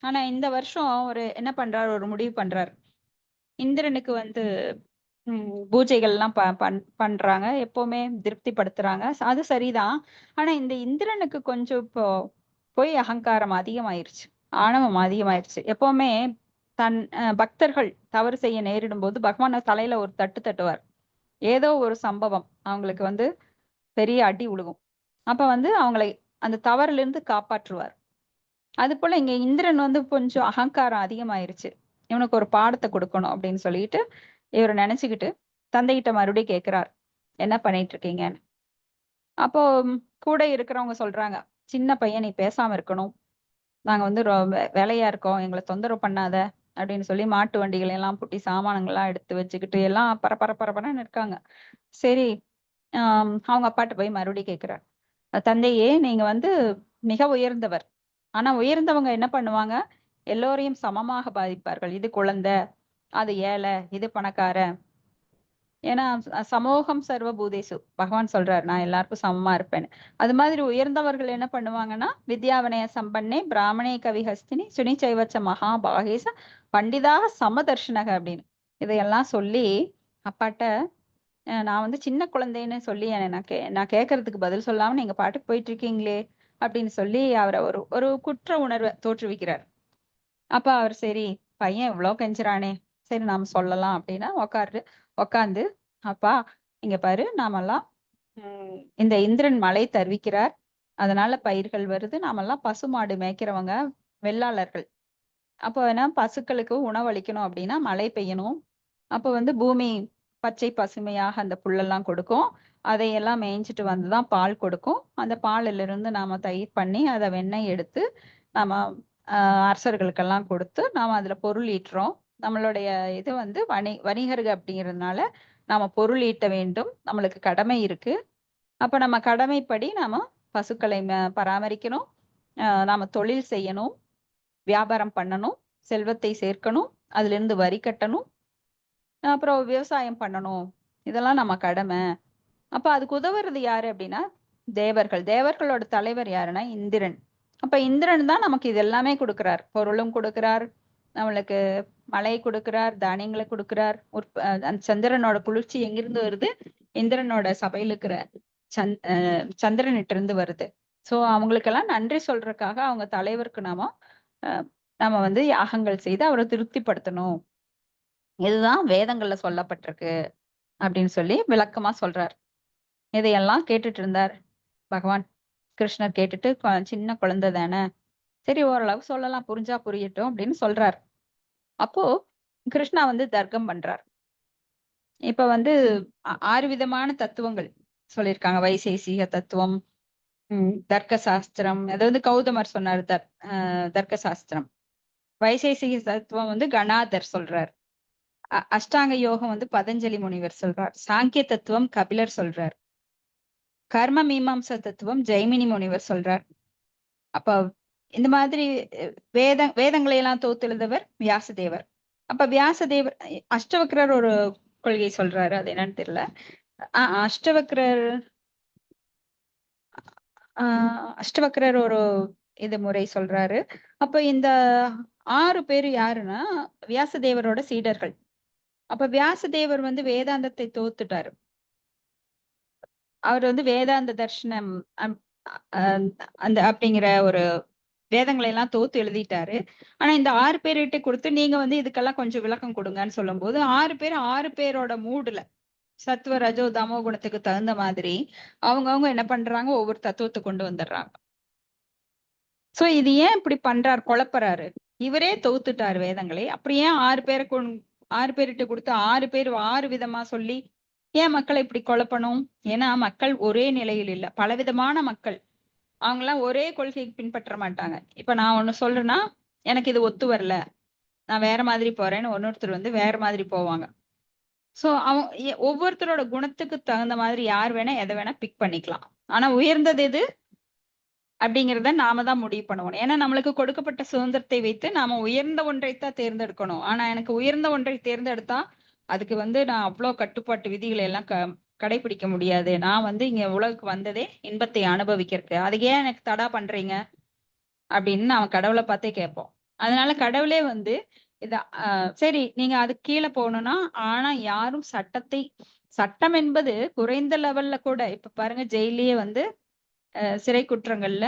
[SPEAKER 1] ஆனா இந்த வருஷம் என்ன பண்றார், ஒரு முடிவு பண்றார். இந்திரனுக்கு வந்து பூஜைகள் எல்லாம் பண்றாங்க, எப்பவுமே திருப்திப்படுத்துறாங்க, அது சரிதான். ஆனா இந்த இந்திரனுக்கு கொஞ்சம் இப்போ போய் அகங்காரம் அதிகமாயிருச்சு, ஆணவம் அதிகமாயிருச்சு. எப்பவுமே தன் பக்தர்கள் தவறு செய்ய நேரிடும் போது பகவான் தலையில ஒரு தட்டு தட்டுவார். ஏதோ ஒரு சம்பவம் அவங்களுக்கு வந்து பெரிய அடி உழுகும். அப்ப வந்து அவங்களை அந்த தவறுல இருந்து காப்பாற்றுவார். அது போல இங்க இந்திரன் வந்து கொஞ்சம் அகங்காரம் அதிகமாயிருச்சு, இவனுக்கு ஒரு பாடத்தை கொடுக்கணும் அப்படின்னு சொல்லிட்டு இவர் நினைச்சுக்கிட்டு தந்தைகிட்ட மறுபடியும் கேட்கிறார், என்ன பண்ணிட்டு இருக்கீங்கன்னு. அப்போ கூட இருக்கிறவங்க சொல்றாங்க, சின்ன பையன் நீ பேசாம இருக்கணும், நாங்க வந்து வேலையா இருக்கோம், எங்களை தொந்தரவு பண்ணாத அப்படின்னு சொல்லி மாட்டு வண்டிகளை எல்லாம் பூட்டி சாமானங்கள்லாம் எடுத்து வச்சுக்கிட்டு எல்லாம் பரபரன்னு இருக்காங்க. சரி, அவங்க அப்பாட்ட போய் மறுபடியும் கேட்கிறார், தந்தையே, நீங்க வந்து மிக உயர்ந்தவர். ஆனா உயர்ந்தவங்க என்ன பண்ணுவாங்க, எல்லோரையும் சமமாக பாதிப்பார்கள். இது குழந்தை, அது ஏழை, இது பணக்கார. ஏன்னா சமூகம் சர்வ பூதேசு, பகவான் சொல்றாரு நான் எல்லாருக்கும் சமமா இருப்பேன்னு. அது மாதிரி உயர்ந்தவர்கள் என்ன பண்ணுவாங்கன்னா, வித்யாவனய சம்பன்னே பிராமணே கவிஹஸ்தினி சுனி சைவச்ச மகாபாகேச பண்டிதாக சமதர்ஷனக அப்படின்னு இதையெல்லாம் சொல்லி அப்பாட்ட, நான் வந்து சின்ன குழந்தைன்னு சொல்லி நான் கேட்கறதுக்கு பதில் சொல்லாம நீங்க பாட்டுக்கு போயிட்டு இருக்கீங்களே அப்படின்னு சொல்லி அவரை ஒரு ஒரு குற்ற உணர்வை தோற்றுவிக்கிறார். அப்ப அவர் சரி, பையன் இவ்வளவு கெஞ்சுறானே, சரி நாம சொல்லலாம் அப்படின்னா உக்காந்து, அப்பா இங்க பாரு, நாமெல்லாம் இந்த இந்திரன் மழை தருவிக்கிறார், அதனால பயிர்கள் வருது, நாமெல்லாம் பசுமாடு மேய்க்கிறவங்க, வெள்ளாளர்கள். அப்போ வேணா பசுக்களுக்கு உணவளிக்கணும் அப்படின்னா மழை பெய்யணும். அப்போ வந்து பூமி பச்சை பசுமையாக அந்த புல்லெல்லாம் கொடுக்கும். அதையெல்லாம் மேய்ஞ்சிட்டு வந்துதான் பால் கொடுக்கும். அந்த பாலிலிருந்து இருந்து நாம தயிர் பண்ணி அதை வெண்ணெய் எடுத்து நாம அரசர்களுக்கெல்லாம் கொடுத்து நாம அதுல பொருள் ஈட்டுறோம். நம்மளுடைய இது வந்து வணிகர்கள் அப்படிங்கிறதுனால நாம பொருள் ஈட்ட வேண்டும், நம்மளுக்கு கடமை இருக்கு. அப்ப நம்ம கடமைப்படி நாம பசுக்களை பராமரிக்கணும், நாம தொழில் செய்யணும், வியாபாரம் பண்ணணும், செல்வத்தை சேர்க்கணும், அதுல இருந்து வரி கட்டணும், அப்புறம் விவசாயம் பண்ணணும். இதெல்லாம் நம்ம கடமை. அப்ப அதுக்கு உதவுறது யாரு அப்படின்னா தேவர்களோட தலைவர் யாருன்னா இந்திரன். அப்ப இந்திரன் தான் நமக்கு இது எல்லாமே கொடுக்கிறார், பொருளும் கொடுக்கிறார், நம்மளுக்கு மழை கொடுக்கிறார், தானியங்களை கொடுக்கிறார். அந்த சந்திரனோட குளிர்ச்சி எங்கிருந்து வருது, இந்திரனோட சபையில இருக்கிற சந்திரனிட்ட இருந்து வருது. சோ அவங்களுக்கெல்லாம் நன்றி சொல்றதுக்காக அவங்க தலைவருக்கு நம்ம வந்து யாகங்கள் செய்து அவரை திருப்திப்படுத்தணும். இதுதான் வேதங்கள்ல சொல்லப்பட்டிருக்கு அப்படின்னு சொல்லி விளக்கமா சொல்றார். இதையெல்லாம் கேட்டுட்டு இருந்தார் பகவான். கிருஷ்ணர் கேட்டுட்டு, சின்ன குழந்தை தானே, சரி ஓரளவு சொல்லலாம், புரிஞ்சா புரியட்டும் அப்படின்னு சொல்றார். அப்போ கிருஷ்ணா வந்து தர்க்கம் பண்றார். இப்ப வந்து 6 விதமான தத்துவங்கள் சொல்லியிருக்காங்க. வைசேசிக தத்துவம், தர்க்க சாஸ்திரம், அதாவது கௌதமர் சொன்னார் தர்க்க சாஸ்திரம். வைசேசிக தத்துவம் வந்து கணாதர் சொல்றார். அஷ்டாங்க யோகம் வந்து பதஞ்சலி முனிவர் சொல்றார். சாங்கிய தத்துவம் கபிலர் சொல்றார். கர்ம மீமாம்சா தத்துவம் ஜெய்மினி முனிவர் சொல்றார். அப்ப இந்த மாதிரி வேதங்களை எல்லாம் தொகுத்தெழுதவர் வியாசதேவர். அப்ப வியாசதேவர் அஷ்டவக்ரர் ஒரு கொள்கை சொல்றாரு, அது என்னன்னு தெரியல. அஷ்டவக்ரர் ஒரு இது முறை சொல்றாரு. அப்ப இந்த 6 பேரு யாருன்னா வியாசதேவரோட சீடர்கள். அப்ப வியாசதேவர் வந்து வேதாந்தத்தை தோத்துட்டாரு. அவர் வந்து வேதாந்த தர்ஷனம் அந்த அப்படிங்கிற ஒரு வேதங்களை எல்லாம் தோத்து எழுதிட்டாரு. ஆனா இந்த 6 பேர்கிட்ட கொடுத்து நீங்க வந்து இதுக்கெல்லாம் கொஞ்சம் விளக்கம் கொடுங்கன்னு சொல்லும் போது 6 பேரோட மூடுல சத்துவ ரஜோ தமோ குணத்துக்கு தகுந்த மாதிரி அவங்கவுங்க என்ன பண்றாங்க, ஒவ்வொரு தத்துவத்தை கொண்டு வந்துடுறாங்க. சோ இது ஏன் இப்படி பண்றாரு, குழப்பறாரு? இவரே தோத்துட்டாரு வேதங்களை. அப்படி ஏன் 6 பேர்கிட்ட கொடுத்து 6 பேர் 6 விதமா சொல்லி ஏன் மக்களை இப்படி குழப்பணும்? ஏன்னா மக்கள் ஒரே நிலையில் இல்ல, பலவிதமான மக்கள். அவங்க எல்லாம் ஒரே கொள்கைக்கு பின்பற்ற மாட்டாங்க. இப்ப நான் ஒண்ணு சொல்றேன்னா எனக்கு இது ஒத்து வரல, நான் வேற மாதிரி போறேன்னு ஒன்னொருத்தர் வந்து வேற மாதிரி போவாங்க. சோ ஒவ்வொருத்தரோட குணத்துக்கு தகுந்த மாதிரி யார் வேணா எதை வேணா பிக் பண்ணிக்கலாம். ஆனா உயர்ந்தது எது அப்படிங்கிறத நாம தான் முடிவு பண்ணுவோம். ஏன்னா நம்மளுக்கு கொடுக்கப்பட்ட சுதந்திரத்தை வைத்து நாம உயர்ந்த ஒன்றைத்தான் தேர்ந்தெடுக்கணும். ஆனா எனக்கு உயர்ந்த ஒன்றை தேர்ந்தெடுத்தா அதுக்கு வந்து நான் அவ்வளவு கட்டுப்பாட்டு விதிகளை எல்லாம் கடைபிடிக்க முடியாது. நான் வந்து இங்க உலகுக்கு வந்ததே இன்பத்தை அனுபவிக்கிறதுக்கு, அதுக்கு ஏன் எனக்கு தடா பண்றீங்க அப்படின்னு நாம கடவுளை பார்த்தே கேட்போம். அதனால கடவுளே வந்து சரி நீங்க அதுக்கு கீழே போகணும்னா, ஆனா யாரும் சட்டம் என்பது குறைந்த லெவல்ல கூட, இப்ப பாருங்க ஜெயிலேயே வந்து சிறை குற்றங்கள்ல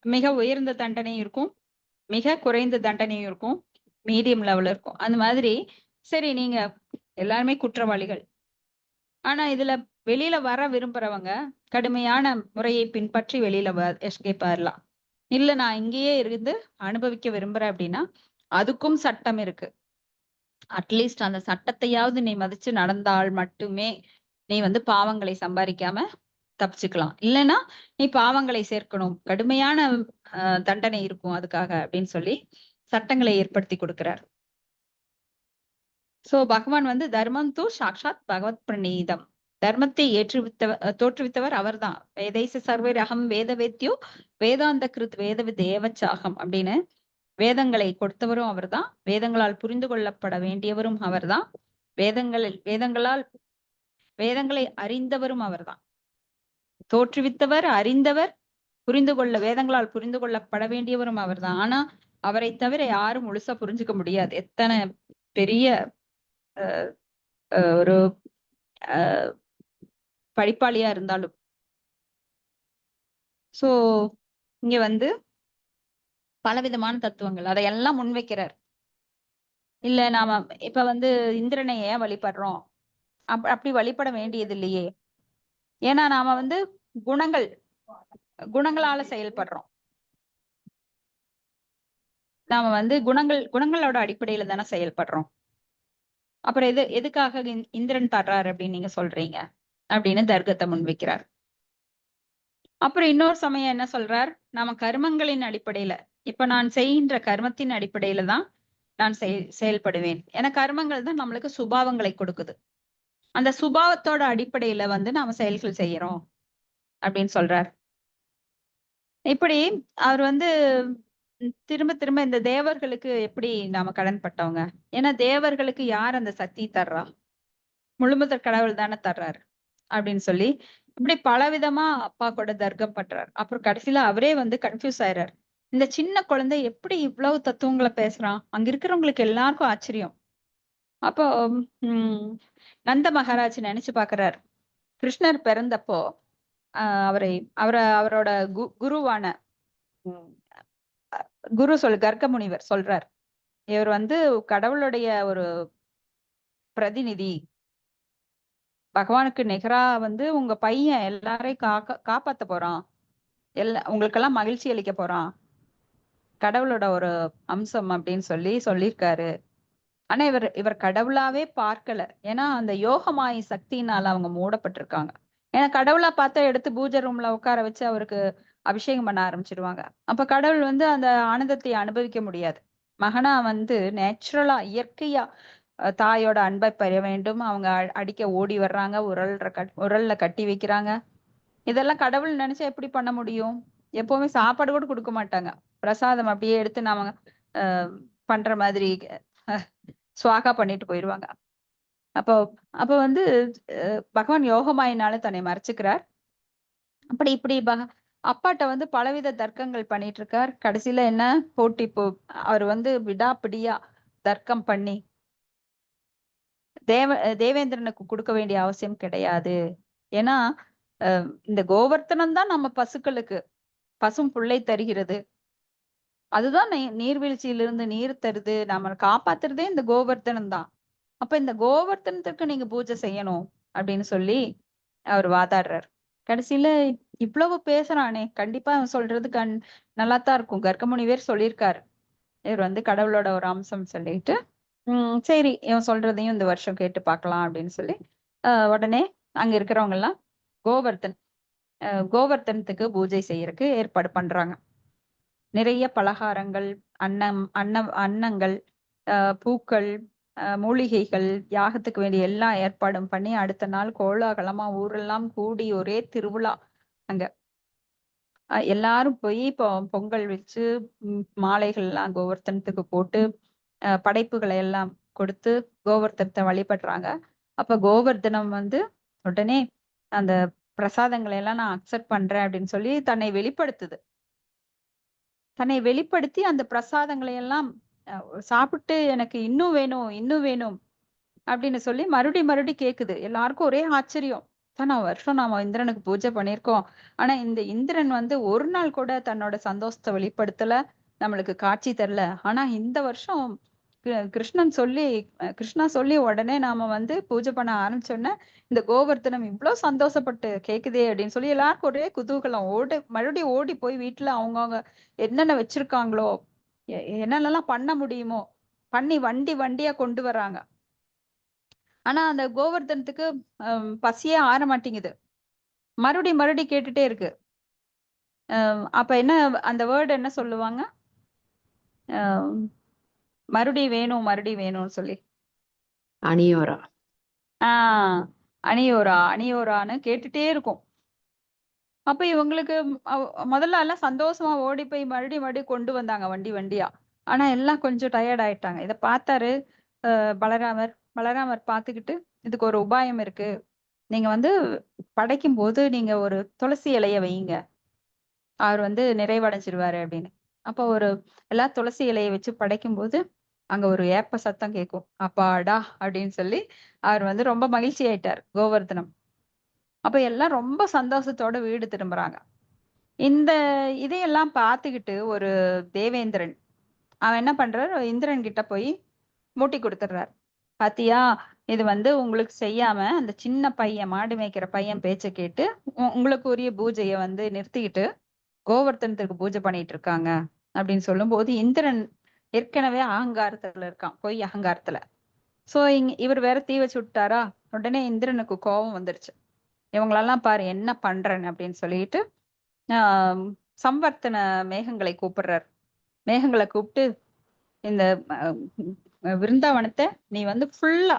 [SPEAKER 1] மிக உயர்ந்த தண்டனையும் இருக்கும், மிக குறைந்த தண்டனையும் இருக்கும், மீடியம் லெவல்ல இருக்கும். அந்த மாதிரி சரி நீங்க எல்லாருமே குற்றவாளிகள், ஆனா இதுல வெளியில வர விரும்புறவங்க கடுமையான முறையை பின்பற்றி வெளியில எஸ்கேப் ஆயிடலாம். இல்ல நான் இங்கேயே இருந்து அனுபவிக்க விரும்புறேன் அப்படின்னா அதுக்கும் சட்டம் இருக்கு. அட்லீஸ்ட் அந்த சட்டத்தையாவது நீ மதிச்சு நடந்தால் மட்டுமே நீ வந்து பாவங்களை சம்பாதிக்காம தப்பிச்சுக்கலாம். இல்லைன்னா நீ பாவங்களை சேர்க்கணும், கடுமையான தண்டனை இருக்கும் அதுக்காக அப்படின்னு சொல்லி சட்டங்களை ஏற்படுத்தி கொடுக்கிறார். சோ பகவான் வந்து தர்மம் தூ சாக்ஷாத் பகவத் பிரணீதம். தர்மத்தை தோற்றுவித்தவர் அவர்தான். வேதைச சர்வர் அகம் வேத வேத்யோ வேதாந்த கிருத் வேதவித் ஏவச்சாகம் அப்படின்னு வேதங்களை கொடுத்தவரும் அவர்தான். வேதங்களால் புரிந்து கொள்ளப்பட வேண்டியவரும் அவர்தான். வேதங்களை அறிந்தவரும் அவர்தான். தோற்றுவித்தவர், அறிந்தவர், வேதங்களால் புரிந்து கொள்ளப்பட வேண்டியவரும் அவர்தான். ஆனா அவரை தவிர யாரும் முழுசா புரிஞ்சுக்க முடியாது. எத்தனை பெரிய ஒரு படிப்பாளியா இருந்தாலும். சோ இங்க வந்து பலவிதமான தத்துவங்கள் அதையெல்லாம் முன்வைக்கிறார். இல்ல நாம இப்ப வந்து இந்திரனை ஏன் வழிபடுறோம்? அப்படி வழிபட வேண்டியது இல்லையே. ஏன்னா நாம வந்து குணங்களால செயல்படுறோம். நாம வந்து குணங்களோட அடிப்படையில தானே செயல்படுறோம். அப்புறம் எதுக்காக இந்திரன் தர்றாரு அப்படின்னு நீங்க சொல்றீங்க அப்படின்னு தர்க்கத்தை முன்வைக்கிறார். அப்புறம் இன்னொரு சமயம் என்ன சொல்றார்? நாம கர்மங்களின் அடிப்படையில, இப்ப நான் செய்கின்ற கர்மத்தின் அடிப்படையில தான் நான் செயல்படுவேன். ஏன்னா கர்மங்கள் தான் நம்மளுக்கு சுபாவங்களை கொடுக்குது. அந்த சுபாவத்தோட அடிப்படையில வந்து நாம செயல்கள் செய்யறோம் அப்படின்னு சொல்றார். இப்படி அவர் வந்து திரும்ப திரும்ப இந்த தேவர்களுக்கு எப்படி நாம கடன் பட்டவங்க? ஏன்னா தேவர்களுக்கு யார் அந்த சக்தி தர்றா? முழுமுதற் கடவுள் தானே தர்றாரு அப்படின்னு சொல்லி இப்படி பலவிதமா அப்பா கூட தர்க்கம் பண்றாரு. அப்புறம் கடைசியில அவரே வந்து கன்ஃபியூஸ் ஆயிடுறாரு. இந்த சின்ன குழந்தை எப்படி இவ்வளவு தத்துவங்களை பேசுறான்? அங்க இருக்கிறவங்களுக்கு எல்லாருக்கும் ஆச்சரியம். அப்போ நந்த மகாராஜ் நினைச்சு பாக்குறாரு. கிருஷ்ணர் பிறந்தப்போ அவரோட குருவான கர்க்க முனிவர் சொல்றார், இவர் வந்து கடவுளுடைய ஒரு பிரதிநிதி. பகவானுக்கு நிகரா வந்து உங்க பையன் எல்லாரையும் காப்பாத்த போறான். உங்களுக்கெல்லாம் மகிழ்ச்சி அளிக்க போறான். கடவுளோட ஒரு அம்சம் அப்படின்னு சொல்லியிருக்காரு. ஆனா இவர் கடவுளாவே பார்க்கல. ஏன்னா அந்த யோகமாயி சக்தியினால அவங்க மூடப்பட்டிருக்காங்க. ஏன்னா கடவுளா பார்த்தா எடுத்து பூஜை ரூம்ல உட்கார வச்சு அவருக்கு அபிஷேகம் பண்ண ஆரம்பிச்சிருவாங்க. அப்ப கடவுள் வந்து அந்த ஆனந்தத்தை அனுபவிக்க முடியாது. மகனா வந்து நேச்சுரலா இயற்கையா தாயோட அன்பை பெற வேண்டும். அவங்க அடிக்க ஓடி வர்றாங்க, உரல்ல கட்டி வைக்கிறாங்க. இதெல்லாம் கடவுள் நினைச்சா எப்படி பண்ண முடியும்? எப்பவுமே சாப்பாடு கூட கொடுக்க மாட்டாங்க. பிரசாதம் அப்படியே எடுத்து நாம பண்ற மாதிரி சுவாகா பண்ணிட்டு போயிருவாங்க. அப்ப வந்து பகவான் யோகமாயினால தன்னை மறைச்சுக்கிறார். இப்படி அப்பாட்ட வந்து பலவித தர்க்கங்கள் பண்ணிட்டு இருக்கார். கடைசியில என்ன அவர் வந்து விடாப்பிடியா தர்க்கம் பண்ணி தேவேந்திரனுக்கு கொடுக்க வேண்டிய அவசியம் கிடையாது. ஏன்னா இந்த கோவர்த்தனம் தான் நம்ம பசுக்களுக்கு பசும் புல்லை தருகிறது. அதுதான் நீர்வீழ்ச்சியிலிருந்து நீர் தருது. நம்ம காப்பாத்துறதே இந்த கோவர்த்தனம் தான். அப்ப இந்த கோவர்த்தனத்துக்கு நீங்க பூஜை செய்யணும் அப்படின்னு சொல்லி அவர் வாதாடுறார். கடைசியில இவ்வளவு பேசுறானே, கண்டிப்பா அவன் சொல்றது நல்லாத்தான் இருக்கும். கர்க்க முனிவர் சொல்லியிருக்காரு, இவர் வந்து கடவுளோட ஒரு அம்சம் சொல்லிட்டு சரி இவன் சொல்றதையும் இந்த வருஷம் கேட்டு பார்க்கலாம் அப்படின்னு சொல்லி உடனே அங்க இருக்கிறவங்க எல்லாம் கோவர்த்தனத்துக்கு பூஜை செய்யறதுக்கு ஏற்பாடு பண்றாங்க. நிறைய பலகாரங்கள், அன்னங்கள், பூக்கள், மூலிகைகள், யாகத்துக்கு வேண்டிய எல்லா ஏற்பாடும் பண்ணி அடுத்த நாள் கோலாகலமா ஊரெல்லாம் கூடி ஒரே திருவிழா. அங்க எல்லாரும் போய் இப்போ பொங்கல் வச்சு மாலைகள் எல்லாம் கோவர்த்தனத்துக்கு போட்டு படைப்புகளை எல்லாம் கொடுத்து கோவர்த்தனத்தை வழிபடுறாங்க. அப்ப கோவர்த்தனம் வந்து உடனே அந்த பிரசாதங்களை எல்லாம் நான் அக்செப்ட் பண்றேன் அப்படின்னு சொல்லி தன்னை வெளிப்படுத்தி அந்த பிரசாதங்களை எல்லாம் சாப்பிட்டு எனக்கு இன்னும் வேணும் அப்படின்னு சொல்லி மறுபடி கேக்குது. எல்லாருக்கும் ஒரே ஆச்சரியம். வருஷம் நாம இந்திரனுக்கு பூஜை பண்ணியிருக்கோம். ஆனா இந்த இந்திரன் வந்து ஒரு நாள் கூட தன்னோட சந்தோஷத்தை வெளிப்படுத்தல, நம்மளுக்கு காட்சி தரல. ஆனா இந்த வருஷம் கிருஷ்ணா சொல்லி உடனே நாம வந்து பூஜை பண்ண ஆரம்பிச்சோன்னே இந்த கோவர்த்தனம் இவ்வளவு சந்தோஷப்பட்டு கேக்குதே அப்படின்னு சொல்லி எல்லாருக்கும் ஒரே குதூகலம். மறுபடியும் ஓடி போய் வீட்டுல அவங்கவுங்க என்னென்ன வச்சிருக்காங்களோ, என்னென்னலாம் பண்ண முடியுமோ பண்ணி வண்டியா கொண்டு வர்றாங்க. ஆனா அந்த கோவர்த்தனத்துக்கு பசியே ஆற மாட்டேங்குது. மறுபடியும் கேட்டுட்டே இருக்கு. அப்ப என்ன அந்த வேர்டு என்ன சொல்லுவாங்க? மறுபடியும் வேணும்னு சொல்லி
[SPEAKER 6] அணியோரா.
[SPEAKER 1] அணியோரா அணியோரான்னு கேட்டுட்டே இருக்கும். அப்ப இவங்களுக்கு முதல்ல எல்லாம் சந்தோஷமா ஓடி போய் மறுபடியும் கொண்டு வந்தாங்க வண்டியா. ஆனா எல்லாம் கொஞ்சம் டயர்ட் ஆயிட்டாங்க. இத பார்த்தாரு பலராமர் பார்த்துக்கிட்டு, இதுக்கு ஒரு உபாயம் இருக்கு. நீங்க வந்து படைக்கும் போது நீங்க ஒரு துளசி இலைய வையுங்க, அவர் வந்து நிறைவடைஞ்சிருவாரு அப்படின்னு. அப்போ எல்லாம் துளசி இலையை வச்சு படைக்கும் போது அங்க ஒரு ஏப்ப சத்தம் கேட்கும். அப்பாடா அப்படின்னு சொல்லி அவர் வந்து ரொம்ப மகிழ்ச்சி ஆயிட்டார் கோவர்தனம். அப்ப எல்லாம் ரொம்ப சந்தோஷத்தோட வீடு திரும்புறாங்க. இந்த இதையெல்லாம் பார்த்துக்கிட்டு ஒரு தேவேந்திரன் அவன் என்ன பண்றாரு, இந்திரன் கிட்ட போய் மூட்டி கொடுத்துடுறார். பாத்தியா, இது வந்து உங்களுக்கு செய்யாம அந்த சின்ன பையன், மாடு மேய்க்கிற பையன் பேச்ச கேட்டு உங்களுக்கு உரிய பூஜையை வந்து நிறுத்திக்கிட்டு கோவர்த்தனத்துக்கு பூஜை பண்ணிட்டு இருக்காங்க அப்படின்னு சொல்லும் போது, இந்திரன் ஏற்கனவே அகங்காரத்துல இருக்கான், பொய் அகங்காரத்துல. சோ இவர் வேற தீ வச்சு விட்டாரா, உடனே இந்திரனுக்கு கோபம் வந்துருச்சு. இவங்களெல்லாம் பாரு என்ன பண்றேன்னு அப்படின்னு சொல்லிட்டு ஆஹ் சம்வர்த்தன மேகங்களை கூப்பிடுறார். மேகங்களை கூப்பிட்டு, இந்த விருந்தாவனத்தை நீ வந்து ஃபுல்லா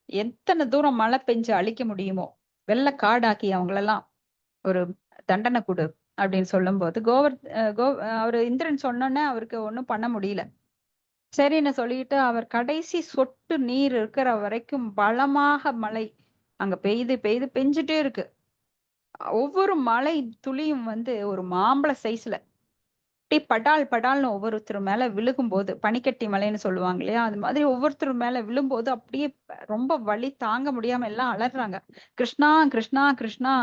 [SPEAKER 1] எத்தனை தூரம் மழை பெஞ்சு அழிக்க முடியுமோ வெள்ள காடாக்கி அவங்களெல்லாம் ஒரு தண்டனை கொடு அப்படின்னு சொல்லும் போது அவரு இந்திரன் சொன்னோன்னே அவருக்கு ஒண்ணும் பண்ண முடியல. சரின்னு சொல்லிட்டு அவர் கடைசி சொட்டு நீர் இருக்கிற வரைக்கும் பலமாக மழை அங்க பெஞ்சுட்டே இருக்கு. ஒவ்வொரு மழை துளியும் வந்து ஒரு மாம்பழ சைஸ்ல அப்படியே படால்னு ஒவ்வொருத்தர் மேல விழுகும் போது, பனிக்கட்டி மலைன்னு சொல்லுவாங்க இல்லையா, அது மாதிரி ஒவ்வொருத்தர் மேல விழும்போது அப்படியே ரொம்ப வலி தாங்க முடியாம எல்லாம் அலறாங்க. கிருஷ்ணா கிருஷ்ணா கிருஷ்ணா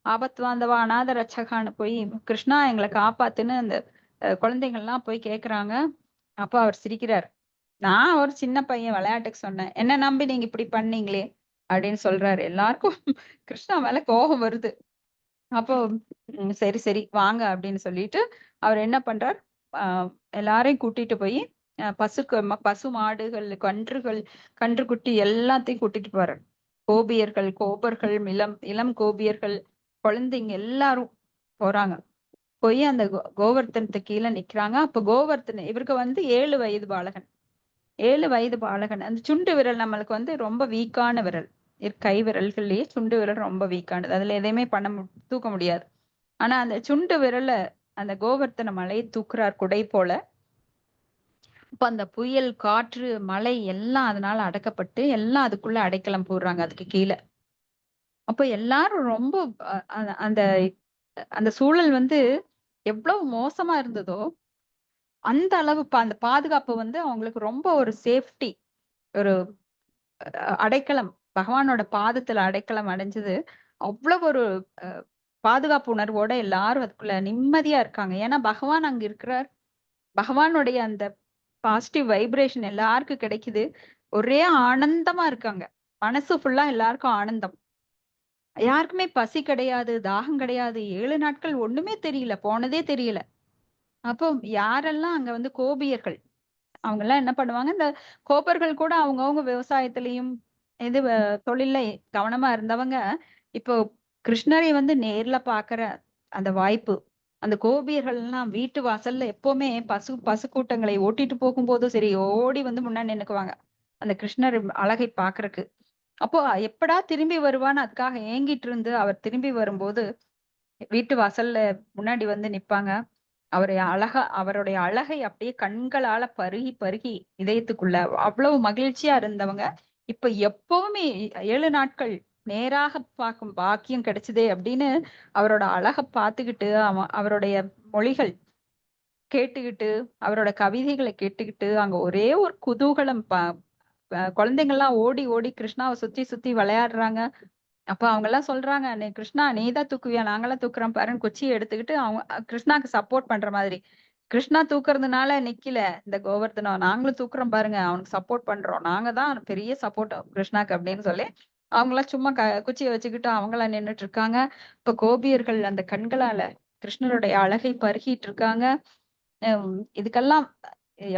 [SPEAKER 1] ஆபத்து வாந்தவா அநாத ரட்சகான்னு போய் கிருஷ்ணா எங்களை காப்பாத்துன்னு அந்த குழந்தைங்கள்லாம் போய் கேக்குறாங்க. அப்ப அவர் சிரிக்கிறார். நான் ஒரு சின்ன பையன் விளையாட்டுக்கு சொன்னேன், என்ன நம்பி நீங்க இப்படி பண்ணீங்களே அப்படின்னு சொல்றாரு. எல்லாருக்கும் கிருஷ்ணா மேல கோபம் வருது. அப்போ சரி சரி வாங்க அப்படின்னு சொல்லிட்டு அவர் என்ன பண்றார், எல்லாரையும் கூட்டிட்டு போய் பசு மாடுகள், கன்றுக்குட்டி எல்லாத்தையும் கூட்டிட்டு போறார். கோபர்கள், இளம் கோபியர்கள், குழந்தைங்க எல்லாரும் போறாங்க. போய் அந்த கோவர்த்தனத்துக்கு கீழே நிக்கிறாங்க. அப்ப கோவர்த்தன இவருக்கு வந்து 7 வயது பாலகன். 7 வயது பாலகன். அந்த சுண்டு விரல் நம்மளுக்கு வந்து ரொம்ப வீக்கான விரல். கை விரல்கள்லயே சுண்டு விரல் ரொம்ப வீக்கானது, அதுல எதையுமே தூக்க முடியாது. ஆனா அந்த சுண்டு விரல அந்த கோவர்த்தன மலையை தூக்குறார் குடை போல. இப்ப அந்த புயல், காற்று, மழை எல்லாம் அதனால அடக்கப்பட்டு எல்லாம் அதுக்குள்ள அடைக்கலம் போடுறாங்க அதுக்கு கீழே. அப்ப எல்லாரும் ரொம்ப அந்த அந்த சூழல் வந்து எவ்வளவு மோசமா இருந்ததோ அந்த அளவு அந்த பாதுகாப்பு வந்து அவங்களுக்கு ரொம்ப ஒரு சேஃப்டி, ஒரு அடைக்கலம், பகவானோட பாதத்துல அடைக்கலம் அடைஞ்சது. அவ்வளவு ஒரு பாதுகாப்பு உணர்வோட எல்லாரும் அதுக்குள்ள நிம்மதியா இருக்காங்க. ஏன்னா பகவான் அங்க இருக்கிறார். பகவானுடைய அந்த பாசிட்டிவ் வைப்ரேஷன் எல்லாருக்கும் கிடைக்குது. ஒரே ஆனந்தமா இருக்காங்க. மனசு ஃபுல்லா எல்லாருக்கும் ஆனந்தம். யாருக்குமே பசி கிடையாது, தாகம் கிடையாது. 7 நாட்கள் ஒண்ணுமே தெரியல, போனதே தெரியல. அப்போ யாரெல்லாம் அங்க வந்து கோபியர்கள், அவங்க எல்லாம் என்ன பண்ணுவாங்க, இந்த கோப்பர்கள் கூட அவங்கவங்க விவசாயத்திலையும் இது தொழில்ல கவனமா இருந்தவங்க இப்போ கிருஷ்ணரை வந்து நேர்ல பாக்குற அந்த வாய்ப்பு, அந்த கோபியர்கள் எல்லாம் வீட்டு வாசல்ல எப்பவுமே பசு கூட்டங்களை ஓட்டிட்டு போகும்போதும் சரி ஓடி வந்து முன்னாடி நின்னுக்குவாங்க அந்த கிருஷ்ணர் அழகை பாக்குறதுக்கு. அப்போ எப்படா திரும்பி வருவான்னு அதுக்காக ஏங்கிட்டு இருந்து அவர் திரும்பி வரும்போது வீட்டு வாசல்ல முன்னாடி வந்து நிப்பாங்க. அவருடைய அழகை அப்படியே கண்களால பருகி இதயத்துக்குள்ள அவ்வளவு மகிழ்ச்சியா இருந்தவங்க இப்ப எப்பவுமே 7 நாட்கள் நேராக பார்க்கும் பாக்கியம் கிடைச்சதே அப்படின்னு அவரோட அழகை பார்த்துக்கிட்டு அவருடைய மொழிகள் கேட்டுக்கிட்டு அவரோட கவிதைகளை கேட்டுக்கிட்டு அங்க ஒரே ஒரு குதூகலம். குழந்தைங்கள்லாம் ஓடி ஓடி கிருஷ்ணாவை சுத்தி விளையாடுறாங்க. அப்ப அவங்க எல்லாம் சொல்றாங்க, நீ கிருஷ்ணா நீதான் தூக்குவியா, நாங்கெல்லாம் தூக்குறோம் பாருன்னு குச்சியை எடுத்துக்கிட்டு அவங்க கிருஷ்ணாக்கு சப்போர்ட் பண்ற மாதிரி. கிருஷ்ணா தூக்குறதுனால நிக்கல இந்த கோவர்தனம், நாங்களும் தூக்குறோம் பாருங்க, அவனுக்கு சப்போர்ட் பண்றோம், நாங்க தான் பெரிய சப்போர்ட் கிருஷ்ணாக்கு அப்படின்னு சொல்லி அவங்களாம் சும்மா குச்சியை வச்சுக்கிட்டு அவங்களாம் நின்னுட்டு இருக்காங்க. இப்ப கோபியர்கள் அந்த கண்களால கிருஷ்ணருடைய அழகை பருகிட்டு இருக்காங்க. இதுக்கெல்லாம்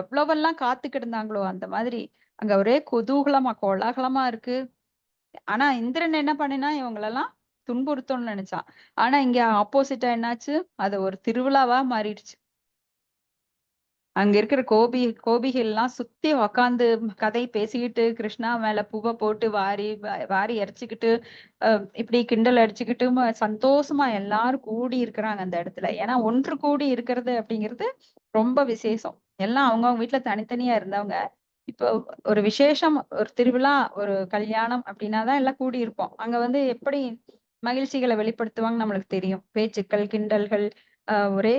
[SPEAKER 1] எவ்வளவெல்லாம் காத்துக்கிட்டு இருந்தாங்களோ அந்த மாதிரி அங்க ஒரே குதூகலமா கோலாகலமா இருக்கு. ஆனா இந்திரன் என்ன பண்ணினா இவங்களெல்லாம் துன்புறுத்தணும்னு நினைச்சான். ஆனா இங்க ஆப்போசிட்டா என்னாச்சு, அது ஒரு திருவிழாவா மாறிடுச்சு. அங்க இருக்கிற கோபிகள் எல்லாம் சுத்தி உக்காந்து கதை பேசிக்கிட்டு கிருஷ்ணா மேல பூவை போட்டு வாரி எரிச்சுக்கிட்டு இப்படி கிண்டல் அடிச்சுக்கிட்டு சந்தோஷமா எல்லாரும் கூடி இருக்கிறாங்க அந்த இடத்துல. ஏன்னா ஒன்று கூடி இருக்கிறது அப்படிங்கிறது ரொம்ப விசேஷம். எல்லாம் அவங்கவங்க வீட்டுல தனித்தனியா இருந்தவங்க இப்போ ஒரு விசேஷம், ஒரு திருவிழா, ஒரு கல்யாணம் அப்படின்னாதான் எல்லாம் கூடி இருப்போம். அங்க வந்து எப்படி மகிழ்ச்சிகளை வெளிப்படுத்துவாங்க நம்மளுக்கு தெரியும். பேச்சுக்கள், கிண்டல்கள், ஒரே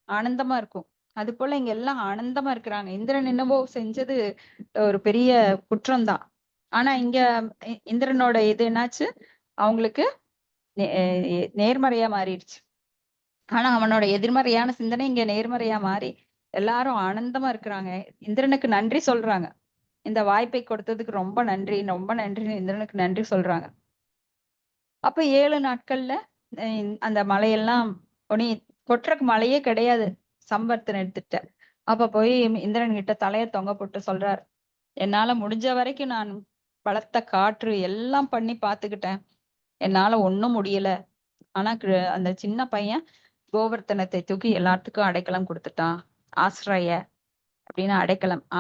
[SPEAKER 1] ஆனந்தமா இருக்கும். அது போல இங்க எல்லாம் ஆனந்தமா இருக்கிறாங்க. இந்திரன் என்னவோ செஞ்சது ஒரு பெரிய குற்றம்தான். ஆனா இங்க இந்திரனோட இது என்னாச்சு, அவங்களுக்கு நேர்மறையா மாறிடுச்சு. ஆனா அவனோட எதிர்மறையான சிந்தனை இங்க நேர்மறையா மாறி எல்லாரும் ஆனந்தமா இருக்கிறாங்க. இந்திரனுக்கு நன்றி சொல்றாங்க. இந்த வாய்ப்பை கொடுத்ததுக்கு ரொம்ப நன்றி, ரொம்ப நன்றின்னு இந்திரனுக்கு நன்றி சொல்றாங்க. அப்ப 7 நாட்கள்ல அந்த மலையெல்லாம் கொட்டுறக்கு மழையே கிடையாது சம்பர்த்தன் எடுத்துட்ட. அப்ப போய் இந்திரன் கிட்ட தலைய தொங்க போட்டு சொல்றார், என்னால முடிஞ்ச வரைக்கும் நான் பலத்த காற்று எல்லாம் பண்ணி பாத்துக்கிட்டேன், என்னால ஒண்ணும் முடியல. ஆனா அந்த சின்ன பையன் கோவர்த்தனத்தை தூக்கி எல்லாத்துக்கும் அடைக்கலம் கொடுத்துட்டான். ஆசிரிய அப்படின்னு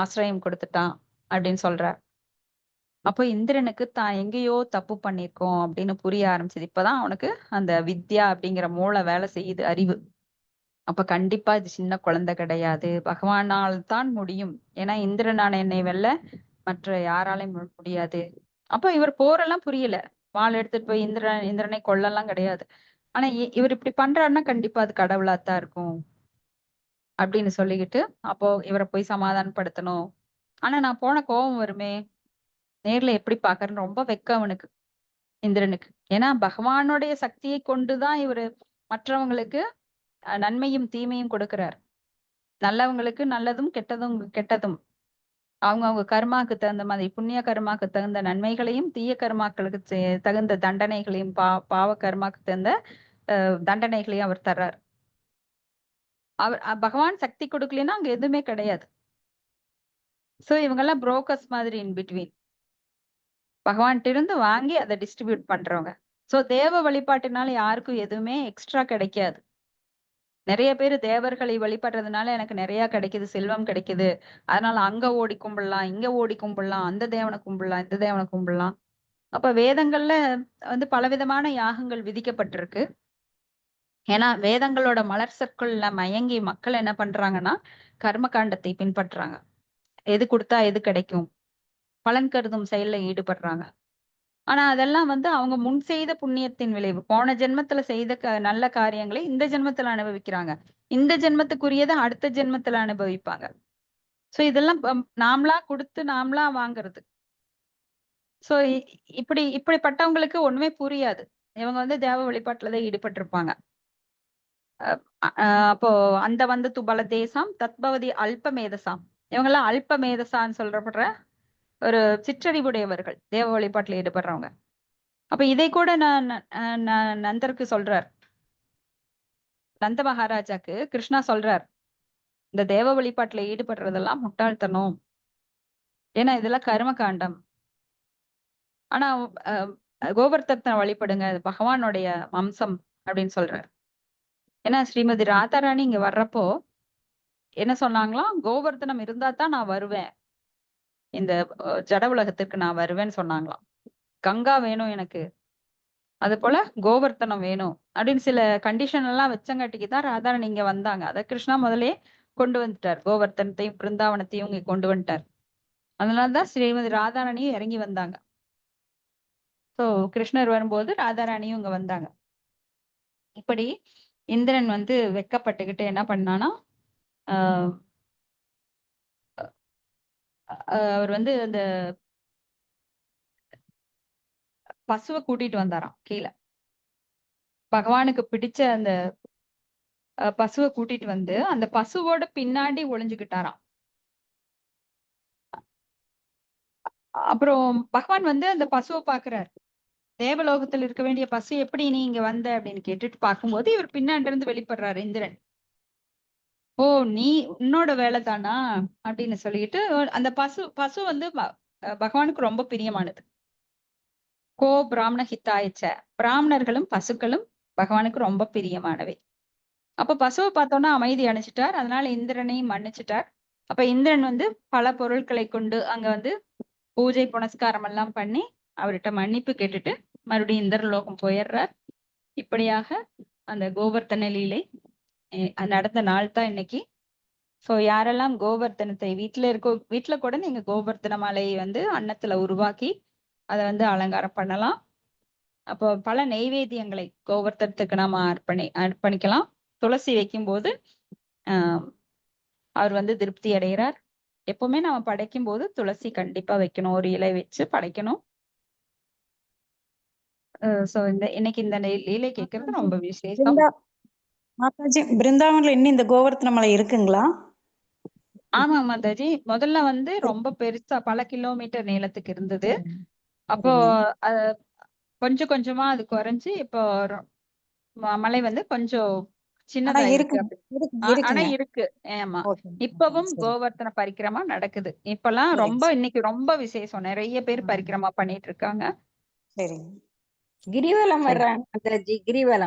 [SPEAKER 1] ஆசிரியம் கொடுத்துட்டான் அப்படின்னு சொல்றார். அப்போ இந்திரனுக்கு தான் எங்கேயோ தப்பு பண்ணிருக்கோம் அப்படின்னு புரிய ஆரம்பிச்சது. இப்பதான் அவனுக்கு அந்த வித்யா அப்படிங்கிற மூளை வேலை செய்யுது, அறிவு. அப்ப கண்டிப்பா இது சின்ன குழந்தை கிடையாது, பகவானால் தான் முடியும். ஏன்னா இந்திரனான என்னை வெல்ல மற்ற யாராலையும் முடியாது. அப்ப இவர் போரெல்லாம் புரியல. வாள் எடுத்துட்டு போய் இந்திரனை கொல்லலாம் கிடையாது. ஆனா இவர் இப்படி பண்றாருன்னா கண்டிப்பா அது கடவுளாத்தான் இருக்கும் அப்படின்னு சொல்லிக்கிட்டு அப்போ இவரை போய் சமாதானப்படுத்தணும். ஆனா நான் போன கோபம் வருமே, நேர்ல எப்படி பாக்குறேன்னு ரொம்ப வெக்கம் அவனுக்கு, இந்திரனுக்கு. ஏன்னா பகவானுடைய சக்தியை கொண்டுதான் இவரு மற்றவங்களுக்கு நன்மையும் தீமையும் கொடுக்கிறார். நல்லவங்களுக்கு நல்லதும் கெட்டதும் கெட்டதும் அவங்க கர்மாக்கு தகுந்த மாதிரி, புண்ணிய கர்மாக்கு தகுந்த நன்மைகளையும், தீய கர்மாக்களுக்கு தகுந்த தண்டனைகளையும், பாவ கர்மாக்கு தகுந்த தண்டனைகளையும் அவர் தர்றார். பகவான் சக்தி கொடுக்கலன்னா அங்க எதுவுமே கிடையாது. சோ இவங்க எல்லாம் புரோக்கர்ஸ் மாதிரி இன் பிட்வீன், பகவான்கிட்ட இருந்து வாங்கி அதை டிஸ்ட்ரிபியூட் பண்றவங்க. சோ தேவ வழிபாட்டினால யாருக்கும் எதுவுமே எக்ஸ்ட்ரா கிடைக்காது. நிறைய பேர் தேவர்களை வழிபடுறதுனால எனக்கு நிறைய கிடைக்குது, செல்வம் கிடைக்குது, அதனால அங்க ஓடி கும்பிடலாம், இங்க ஓடி கும்பிடலாம், அந்த தேவனை கும்பிடலாம், இந்த தேவனை கும்பிடலாம். அப்ப வேதங்கள்ல வந்து பலவிதமான யாகங்கள் விதிக்கப்பட்டிருக்கு. ஏன்னா வேதங்களோட மலர் சொற்கள்ல மயங்கி மக்கள் என்ன பண்றாங்கன்னா கர்ம காண்டத்தை பின்பற்றுறாங்க. எது கொடுத்தா எது கிடைக்கும், பலன் கருதும் செயல்ல ஈடுபடுறாங்க. ஆனா அதெல்லாம் வந்து அவங்க முன் செய்த புண்ணியத்தின் விளைவு. போன ஜென்மத்துல செய்த நல்ல காரியங்களை இந்த ஜென்மத்துல அனுபவிக்கிறாங்க. இந்த ஜென்மத்துக்குரியதை அடுத்த ஜென்மத்துல அனுபவிப்பாங்க. சோ இதெல்லாம் நாமளா கொடுத்து நாமளா வாங்குறது. சோ இப்படிப்பட்டவங்களுக்கு ஒண்ணுமே புரியாது. இவங்க வந்து தேவ வழிபாட்டுலதான் ஈடுபட்டிருப்பாங்க. அப்போ அந்த வந்து துபல தேசம் தத்பவதி அல்ப மேதசாம், இவங்க எல்லாம் அல்ப மேதசான்னு சொல்றப்படுற ஒரு சிற்றறிவுடையவர்கள், தேவ வழிபாட்டுல ஈடுபடுறவங்க. அப்ப இதை கூட நான் நந்தருக்கு சொல்றார். நந்த மகாராஜாக்கு கிருஷ்ணா சொல்றார், இந்த தேவ வழிபாட்டுல ஈடுபடுறதெல்லாம் முட்டாள்தனம், ஏன்னா இதெல்லாம் கர்ம காண்டம். ஆனா கோவர்த்தனை வழிபடுங்க, பகவானுடைய வம்சம் அப்படின்னு சொல்றாரு. ஏன்னா ஸ்ரீமதி ராதாராணி இங்க வர்றப்போ என்ன சொன்னாங்களாம், கோவர்த்தனம் இருந்தா தான் நான் வருவேன், இந்த ஜட உலகத்திற்கு நான் வருவேன்னு சொன்னாங்களாம். கங்கா வேணும் எனக்கு, அது போல கோவர்த்தனம் வேணும் அப்படின்னு சில கண்டிஷன் எல்லாம் வச்சங்காட்டிக்கு தான் ராதாராணி இங்க வந்தாங்க. அதை கிருஷ்ணா முதலே கொண்டு வந்துட்டார், கோவர்த்தனத்தையும் பிருந்தாவனத்தையும் இங்க கொண்டு வந்துட்டார். அதனாலதான் ஸ்ரீமதி ராதாராணியும் இறங்கி வந்தாங்க. சோ கிருஷ்ணர் வரும்போது ராதாராணியும் இங்க வந்தாங்க. இப்படி இந்திரன் வந்து வெக்கப்பட்டுக்கிட்டு என்ன பண்ணானா, அவர் வந்து அந்த பசுவை கூட்டிட்டு வந்தாராம் கீழே. பகவானுக்கு பிடிச்ச அந்த பசுவை கூட்டிட்டு வந்து அந்த பசுவோட பின்னாடி ஒளிஞ்சுக்கிட்டாராம். அப்புறம் பகவான் வந்து அந்த பசுவை பாக்குறாரு. தேவலோகத்துல இருக்க வேண்டிய பசு எப்படி நீ இங்க வந்த அப்படின்னு கேட்டுட்டு பார்க்கும்போது இவர் பின்னாடி இருந்து வெளிப்படுறாரு இந்திரன். ஓ நீ உன்னோட வேலை தானா அப்படின்னு சொல்லிட்டு அந்த பசு வந்து பகவானுக்கு ரொம்ப பிரியமானது. கோ பிராமண ஹிதாயச்ச, பிராமணர்களும் பசுக்களும் பகவானுக்கு ரொம்ப பிரியமானவை. அப்ப பசுவை பார்த்தோன்னா அமைதி அடைஞ்சிட்டார். அதனால இந்திரனையும் மன்னிச்சிட்டார். அப்ப இந்திரன் வந்து பல பொருட்களை கொண்டு அங்க வந்து பூஜை புனஸ்காரம் எல்லாம் பண்ணி அவர்கிட்ட மன்னிப்பு கேட்டுட்டு மறுபடியும் இந்திரலோகம் போயிடுறார். இப்படியாக அந்த கோவர்த்தன லீலை நடந்த நாள் தான் இன்னைக்கு. சோ யாரெல்லாம் கோவர்த்தனத்தை வீட்டுல கூட நீங்க கோவர்த்தன மாலையை வந்து அன்னத்துல உருவாக்கி அதை வந்து அலங்காரம் பண்ணலாம். அப்போ பல நெய்வேத்தியங்களை கோவர்த்தனத்துக்கு நாம அர்ப்பணிக்கலாம். துளசி வைக்கும் போது அவர் வந்து திருப்தி அடைகிறார். எப்பவுமே நம்ம படைக்கும் போது துளசி கண்டிப்பா வைக்கணும், ஒரு இலை வச்சு படைக்கணும். சோ இன்னைக்கு இந்த லீலை கேட்கறது ரொம்ப விசேஷம்.
[SPEAKER 6] மாதாஜி, பிருந்தாவன்ல இன்னும் இந்த கோவர்த்தன மலை இருக்குங்களா?
[SPEAKER 1] ஆமா மாதாஜி, முதல்ல வந்து ரொம்ப பெருசா பல கிலோமீட்டர் நீளத்துக்கு இருந்தது. அப்போ கொஞ்சம் கொஞ்சமா அது குறைஞ்சு இப்போ மலை வந்து கொஞ்சம் சின்னதா இருக்கு. ஆனா இருக்கு. ஆமா, இப்பவும் கோவர்த்தன பரிக்கிரமா நடக்குது. இப்பெல்லாம் ரொம்ப இன்னைக்கு ரொம்ப விசேஷம். நிறைய பேர் பரிக்கிரமா பண்ணிட்டு இருக்காங்க.
[SPEAKER 3] கிரிவலம் வர்றாங்க மாதாஜி, கிரிவலம்.